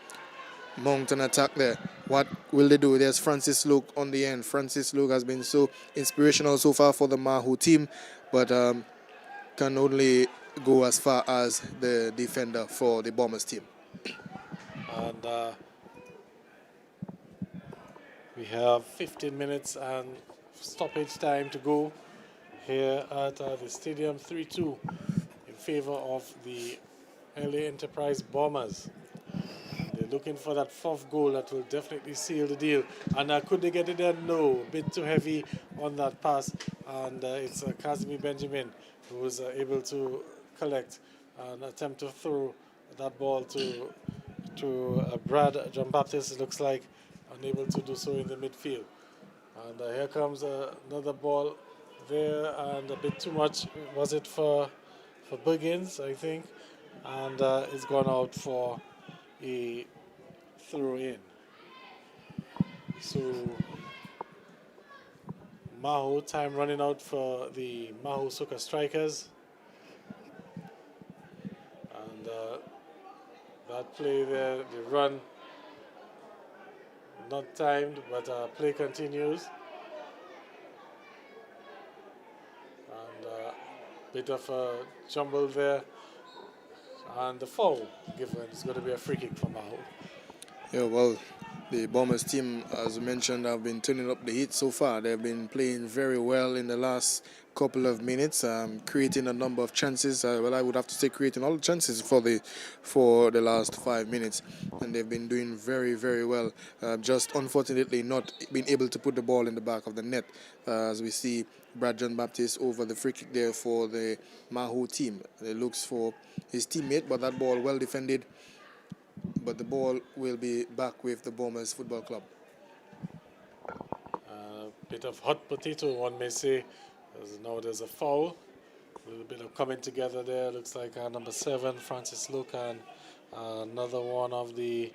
mount an attack there. What will they do? There's Francis Luke on the end. Francis Luke has been so inspirational so far for the Mahou team, but can only go as far as the defender for the Bombers team. And we have 15 minutes and stoppage time to go here at the stadium. 3-2 in favor of the LA Enterprise Bombers. They're looking for that 4th goal that will definitely seal the deal. And could they get it there? No. A bit too heavy on that pass. And it's Kazmi Benjamin who was able to collect and attempt to throw that ball to Brad John Baptist. It looks like unable to do so in the midfield. And here comes another ball there, and a bit too much. Was it for Buggins, I think? And it's gone out for a throw in. So Mahou, time running out for the Mahaut Soca Strikers. And that play there, the run, not timed, but play continues. And bit of a jumble there. And the foul given is going to be a free kick for Mahou. Yeah, well, the Bombers team, as mentioned, have been turning up the heat so far. They've been playing very well in the last couple of minutes, creating a number of chances. Well, I would have to say creating all the chances for the last 5 minutes, and they've been doing very, very well. Just unfortunately not being able to put the ball in the back of the net, as we see Brad John Baptist over the free kick there for the Mahou team. He looks for his teammate, but that ball well defended. But the ball will be back with the Bombers Football Club. Bit of hot potato, one may say. Now there's a foul. A little bit of coming together there. Looks like number 7, Francis Luke, and another one of the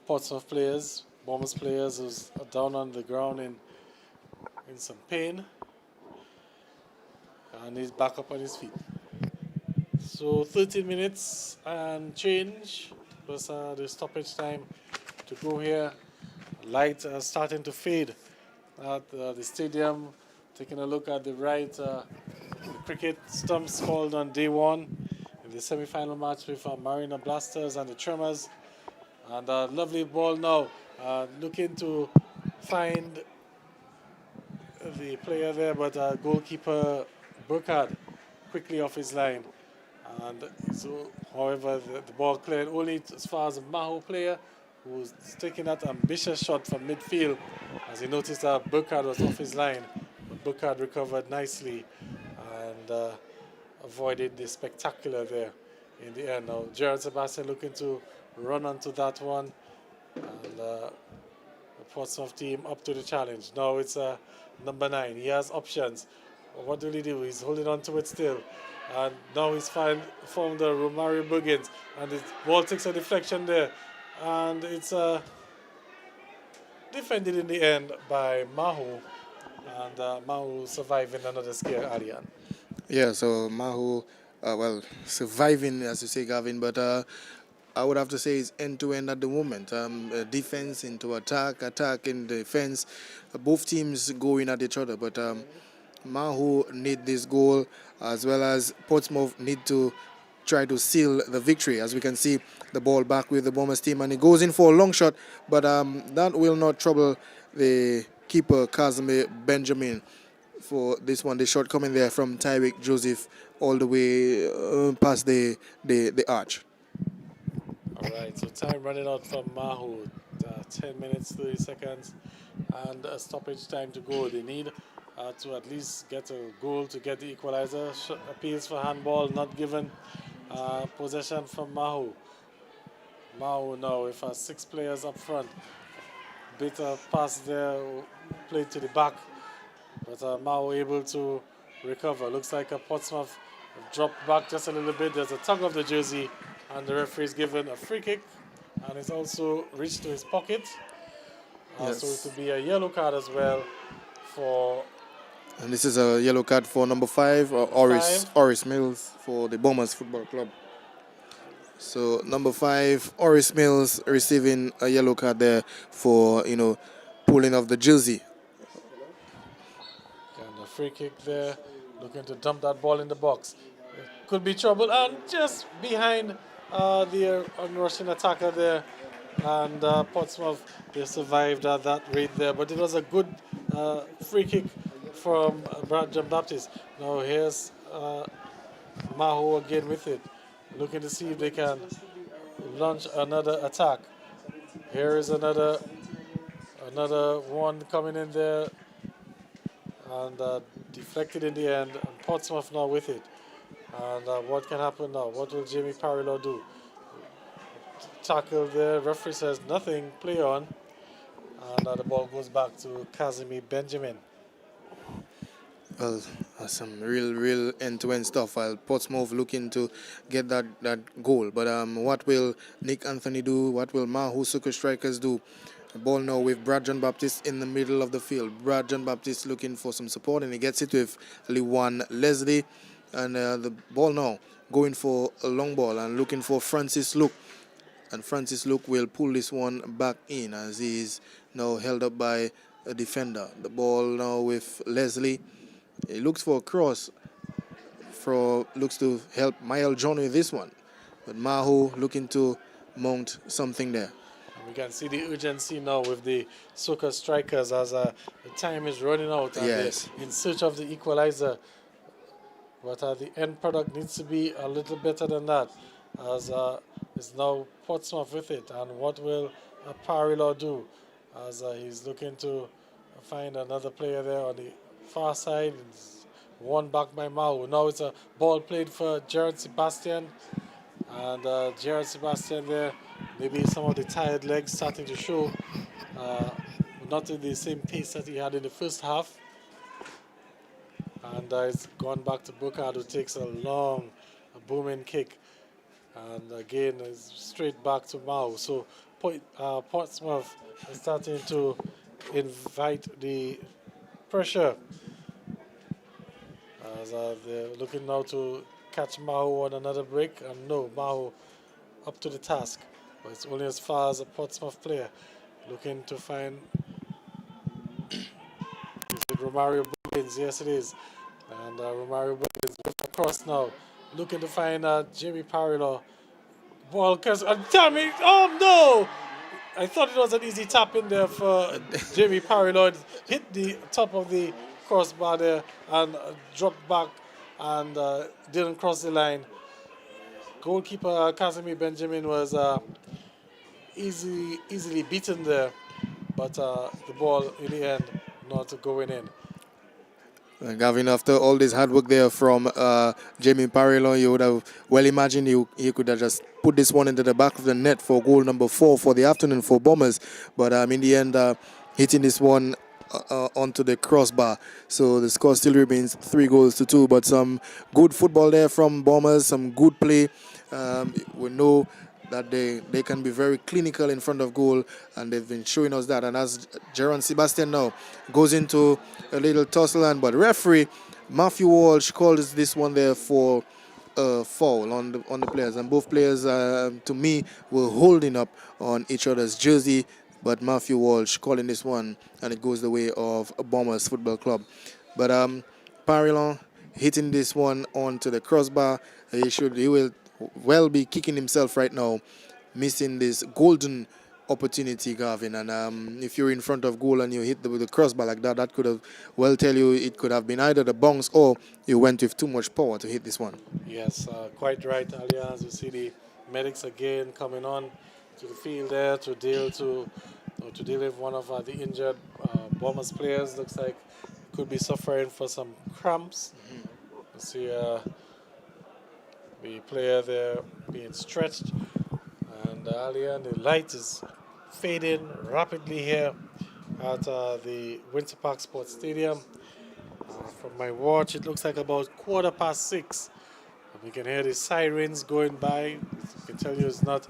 Portsmouth players, Bombers players, who's down on the ground in some pain. And he's back up on his feet. So 13 minutes and change plus the stoppage time to go here. Lights are starting to fade at the stadium. Taking a look at the right, the cricket stumps called on day 1 in the semi-final match with Marina Blasters and the Tremors. And a lovely ball now, looking to find the player there, but goalkeeper Burkhardt quickly off his line. And so However, the ball cleared only as far as the Mahou player, who was taking that ambitious shot from midfield, as he noticed that Burkhardt was off his line. But Burkhardt recovered nicely and avoided the spectacular there in the end. Now, Gerard Sebastian looking to run onto that one, and the Portsmouth team up to the challenge. Now it's number 9. He has options. What will he do? He's holding on to it still. And now he's found Romario Buggins, and the ball takes a deflection there. And it's defended in the end by Mahou, and Mahou surviving another scare, Arian. Yeah, so Mahou, well, surviving, as you say, Gavin, but I would have to say it's end-to-end at the moment. Defense into attack, attack in defense. Both teams going at each other, but Mahou need this goal, as well as Portsmouth need to try to seal the victory. As we can see, the ball back with the Bombers team, and it goes in for a long shot, but that will not trouble the keeper, Casimir Benjamin, for this one. The shot coming there from Tyrick Joseph all the way past the arch. All right, so time running out from Mahou. 10 minutes, 30 seconds, and a stoppage time to go. They need to at least get a goal to get the equalizer. Appeals for handball not given. Possession from Mahou. Mahou now with 6 players up front. Bit of pass there, played to the back, but Mahou able to recover. Looks like a Portsmouth dropped back just a little bit. There's a tug of the jersey, and the referee is given a free kick, and it's also reached to his pocket. Yes. So it could be a yellow card as well for. And this is a yellow card for number 5, Oris Mills for the Bombers Football Club. So number 5, Oris Mills receiving a yellow card there for, pulling off the jersey. And a free kick there, looking to dump that ball in the box. It could be trouble, and just behind the Russian attacker there, and Portsmouth, they survived at that rate there. But it was a good free kick from Brad John Baptist. Now here's Mahou again with it, looking to see if they can launch another attack. Here is another one coming in there, and deflected in the end. And Portsmouth now with it. And what can happen now? What will Jamie Parilo do? Tackle there. Referee says nothing. Play on. And the ball goes back to Casimir Benjamin. Well, some real end-to-end stuff. While Portsmouth looking to get that goal. But what will Nick Anthony do? What will Mahaut Soca strikers do? The ball now with Brad John Baptist in the middle of the field. Brad John Baptist looking for some support, and he gets it with Lewan Leslie. And the ball now going for a long ball and looking for Francis Luke. And Francis Luke will pull this one back in as he is now held up by a defender. The ball now with Leslie. He looks for a cross. Looks to help Mael John with this one. But Mahou looking to mount something there. And we can see the urgency now with the Soca strikers as the time is running out. And yes. they're in search of the equalizer. But the end product needs to be a little better than that, as it's now Portsmouth with it. And what will Parilo do, as he's looking to find another player there on the far side. It's won back by Mahou. Now it's a ball played for Gerard Sebastian. And Gerard Sebastian there, maybe some of the tired legs starting to show. Not in the same pace that he had in the first half. And it's gone back to Burkhardt, who takes a long, booming kick. And again, it's straight back to Mahou. So Portsmouth is starting to invite the pressure. As they're looking now to catch Mahou on another break. And no, Mahou up to the task. But it's only as far as a Portsmouth player looking to find Romario Buggins. Yes, it is. And Romario Buggins across now, looking to find Jamie Parilo. Ball, damn it! Oh no! I thought it was an easy tap in there for Jamie Parilo. It hit the top of the crossbar there and dropped back and didn't cross the line. goalkeeper Casimir Benjamin was easily beaten there, but the ball in the end not going in. Gavin, after all this hard work there from Jamie Parillon, you would have well imagined he could have just put this one into the back of the net for goal number 4 for the afternoon for Bombers. But in the end, hitting this one onto the crossbar. So the score still remains 3-2. But some good football there from Bombers, some good play. We know that they can be very clinical in front of goal, and they've been showing us that. And as Jaron Sebastian now goes into a little tussle, but referee Matthew Walsh calls this one there for a foul on the players, and both players to me were holding up on each other's jersey, but Matthew Walsh calling this one, and it goes the way of Bombers Football Club. But Parillon hitting this one onto the crossbar. He will well be kicking himself right now, missing this golden opportunity, Gavin. And if you're in front of goal and you hit the crossbar like that, that could have well tell you it could have been either the bounce or you went with too much power to hit this one. Yes, quite right, Allianz. You see the medics again coming on to the field there to deal with one of the injured Bombers players. Looks like could be suffering for some cramps. You see the player there being stretched, and the light is fading rapidly here at the Winter Park Sports Stadium. From my watch, it looks like about 6:15. We can hear the sirens going by. I can tell you it's not,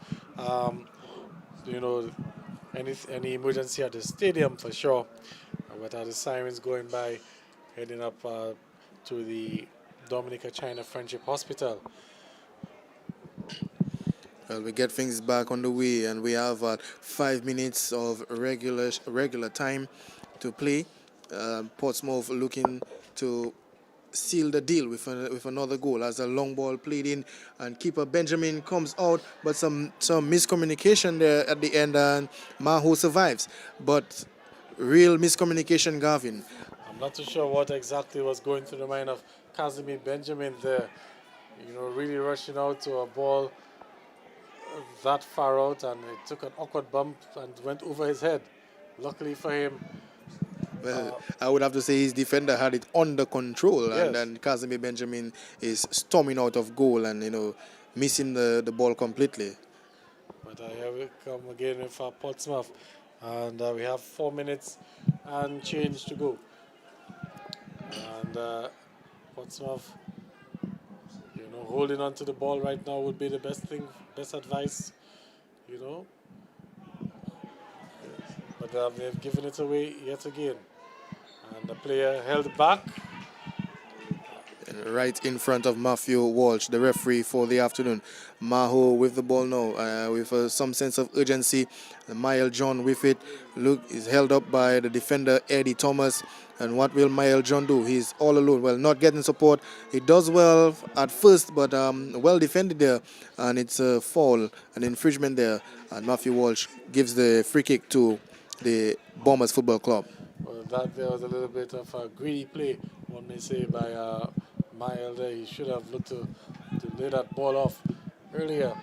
any emergency at the stadium for sure. But the sirens going by, heading up to the Dominica China Friendship Hospital. Well, we get things back on the way, and we have 5 minutes of regular time to play. Portsmouth looking to seal the deal with another goal as a long ball played in, and keeper Benjamin comes out, but some miscommunication there at the end, and Mahou survives. But real miscommunication, Gavin. I'm not too sure what exactly was going through the mind of Casimir Benjamin there. Really rushing out to a ball that far out, and it took an awkward bump and went over his head. Luckily for him. Well, I would have to say his defender had it under control, yes. and Casimir Benjamin is storming out of goal and missing the ball completely. But here we come again with Portsmouth, and we have 4 minutes and change to go. And Portsmouth, holding on to the ball right now would be the best advice, But they've given it away yet again. And the player held back. Right in front of Matthew Walsh, the referee for the afternoon. Mahou with the ball now, with some sense of urgency. Mael John with it. Look, is held up by the defender Eddie Thomas. And what will Mael John do? He's all alone. Well, not getting support. He does well at first, but well defended there. And it's a foul, an infringement there. And Matthew Walsh gives the free kick to the Bombers Football Club. Well, that there was a little bit of a greedy play, one may say, by Mael there. He should have looked to lay that ball off earlier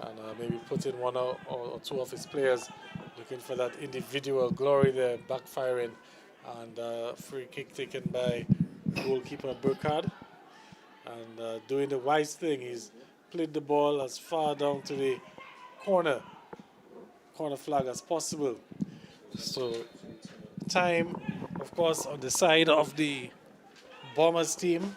and maybe put in one or two of his players looking for that individual glory there, backfiring. And free kick taken by goalkeeper Burkhardt. And doing the wise thing, he's played the ball as far down to the corner flag as possible. So time, of course, on the side of the Bombers team.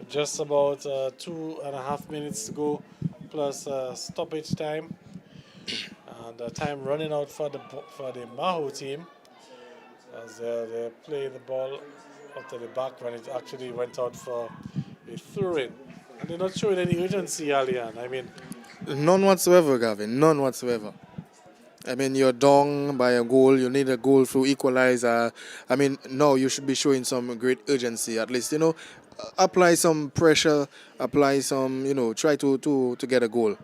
Just about 2.5 minutes to go, plus stoppage time, and time running out for the Mahou team, as they're playing the ball up to the back when it actually went out for a throw-in. And they're not showing any urgency, Alian. I mean, none whatsoever, Gavin. None whatsoever. I mean, you're down by a goal. You need a goal through equalize. No, you should be showing some great urgency. At least, apply some pressure. Apply some, try to get a goal.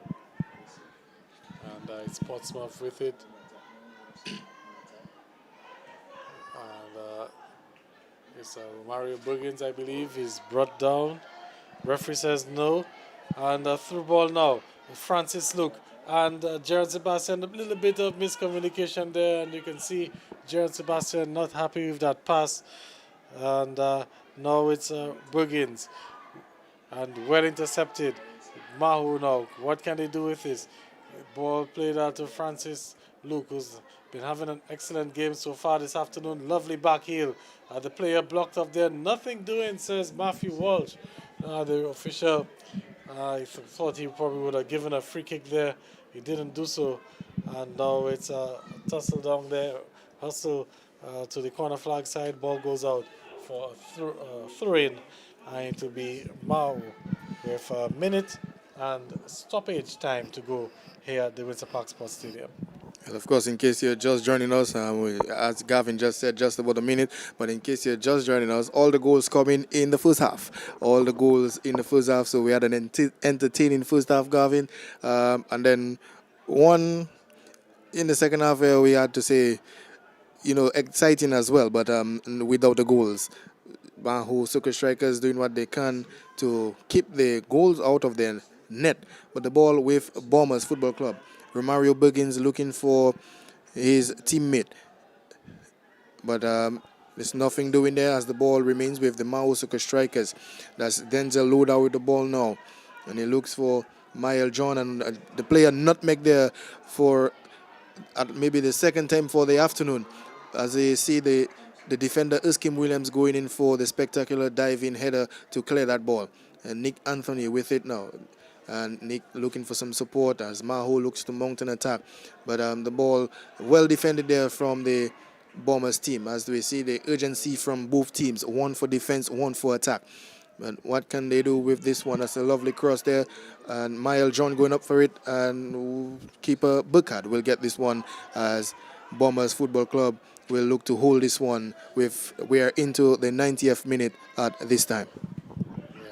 And it's Portsmouth with it. And it's Mario Buggins, I believe, is brought down. Referee says no. And through ball now, Francis Luke and Jared Sebastian. A little bit of miscommunication there, and you can see Jared Sebastian not happy with that pass. And now it's Buggins, and well intercepted. Mahou now, what can they do with this? Ball played out to Francis Luke, who's been having an excellent game so far this afternoon. Lovely back heel. The player blocked up there. Nothing doing, says Matthew Walsh. The official, I thought he probably would have given a free kick there. He didn't do so. And now it's a tussle down there. Hustle to the corner flag side. Ball goes out for a throw-in. And to be Mahou with a minute and stoppage time to go here at the Windsor Park Sports Stadium. And of course, in case you're just joining us, as Gavin just said, just about a minute, but in case you're just joining us, all the goals coming in the first half. All the goals in the first half, so we had an entertaining first half, Gavin. And then one in the second half where we had to say, exciting as well, but without the goals. Mahaut Soca strikers doing what they can to keep the goals out of their net, but the ball with Bombers Football Club. Romario Buggins looking for his teammate, but there's nothing doing there as the ball remains with the Mahaut Soca strikers. That's Denzel Loda with the ball now, and he looks for Mael John, and the player nutmeg there for maybe the second time for the afternoon, as they see the defender Erskine Williams going in for the spectacular diving header to clear that ball. And Nick Anthony with it now. And Nick looking for some support as Mahou looks to mount an attack. But the ball well defended there from the Bombers team, as we see the urgency from both teams. One for defense, one for attack. But what can they do with this one? That's a lovely cross there. And Mael John going up for it. And keeper Burkhardt will get this one as Bombers Football Club will look to hold this one. We are into the 90th minute at this time.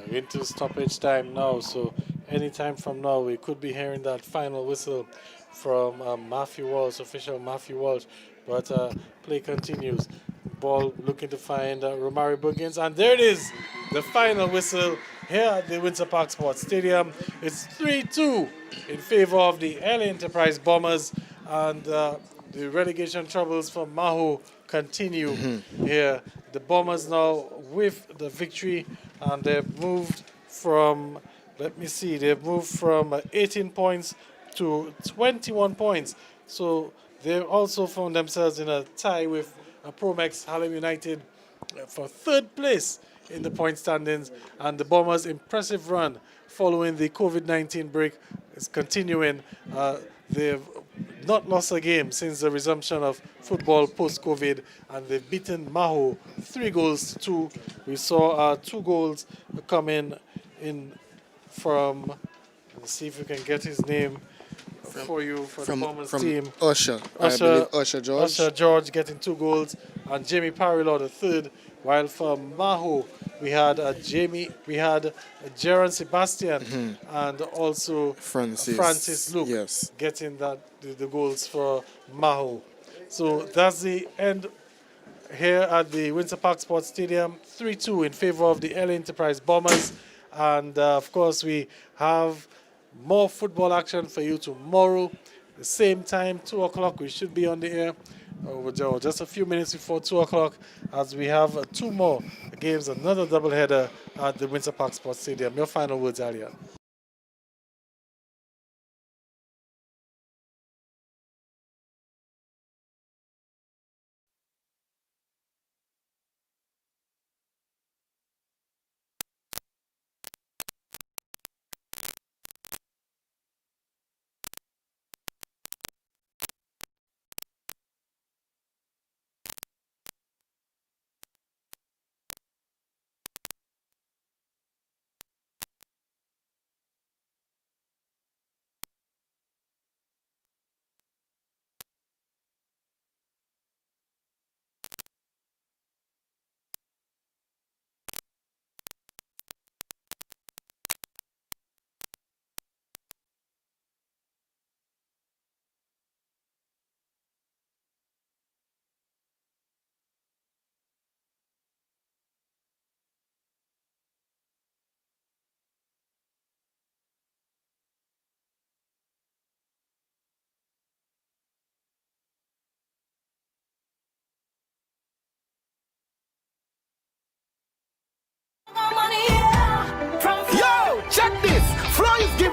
Yeah, into stoppage time now, so any time from now we could be hearing that final whistle from Matthew Walsh, official Matthew Walsh. But play continues. Ball looking to find Romario Buggins, and there it is, the final whistle here at the Windsor Park Sports Stadium. It's 3-2 in favor of the LA Enterprise Bombers, and the relegation troubles for Mahou continue here. The Bombers now with the victory, and they've moved from, they've moved from 18 points to 21 points. So they've also found themselves in a tie with Promex Harlem United for third place in the point standings, and the Bombers' impressive run following the COVID-19 break is continuing. They've not lost a game since the resumption of football post-COVID, and they've beaten Mahou 3-2. We saw 2 goals coming in from, let's see if we can get his name for you, for the Bombers team. Usher, I believe Usher George. Usher George getting 2 goals, and Jamie Parrillard the third. While for Mahou, we had Jaron Sebastian and also Francis Luke getting the goals for Mahou. So that's the end here at the Windsor Park Sports Stadium. 3-2 in favor of the LA Enterprise Bombers. And of course, we have more football action for you tomorrow. The same time, 2 o'clock, we should be on the air. Just a few minutes before 2 o'clock, as we have 2 more games, another doubleheader at the Windsor Park Sports Stadium. Your final words, Alia.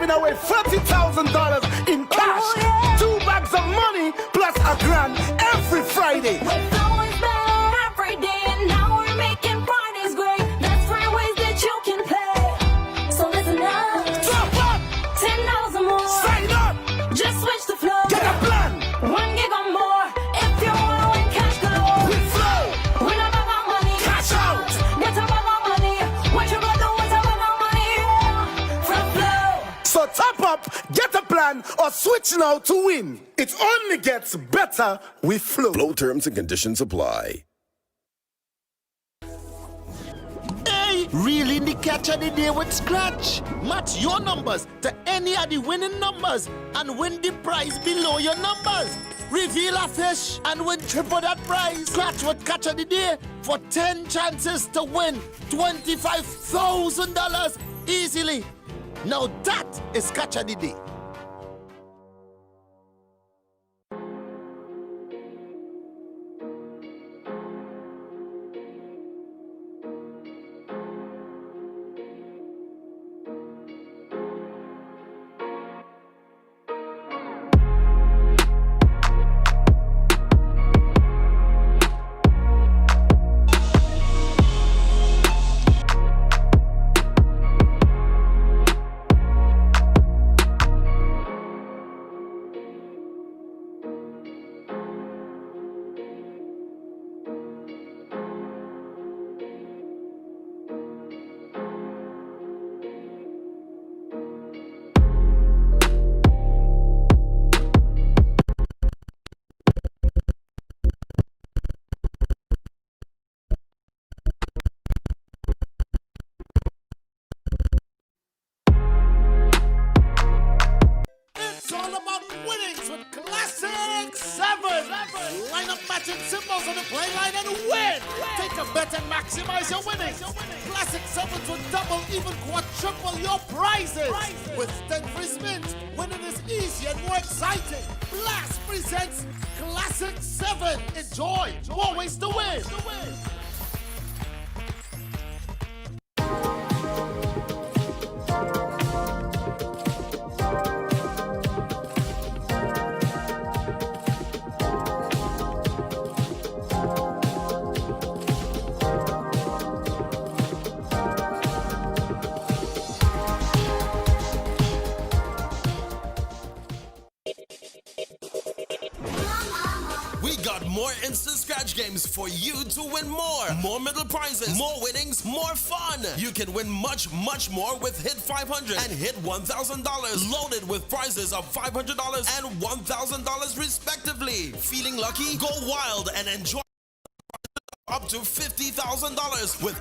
giving away $30,000 in cash. 2 bags of money plus $1,000 every Friday. We're flowing down every day, and now we're making parties great. That's 3 ways that you can play. So listen up. Drop up, $10 or more. sign up, Just switch the flow. get a plan. 1 gig or more. If you want to win cash galore. We flow, Win about our money. cash out. What's about our money? What you gonna do? What's about our money? From flow. So top up, get a plan, or switch now to win. It only gets better with Flow. Flow terms and conditions apply. Hey, reeling the catch of the day with Scratch. Match your numbers to any of the winning numbers and win the prize below your numbers. Reveal a fish and win triple that prize. Scratch with catch of the day for 10 chances to win $25,000 easily. Now that is catch of the day. It's all about winnings with Classic 7. Line up matching symbols on the play line and win. Take a bet and maximize your winnings. Classic 7s will double, even quadruple your prizes. With 10 free spins, winning is easy and more exciting. Blast presents Classic 7. Enjoy. More ways to win. We got more instant scratch games for you to win more. More middle prizes, more winnings, more fun. You can win much, much more with Hit 500 and Hit $1,000. Loaded with prizes of $500 and $1,000 respectively. Feeling lucky? Go wild and enjoy up to $50,000 with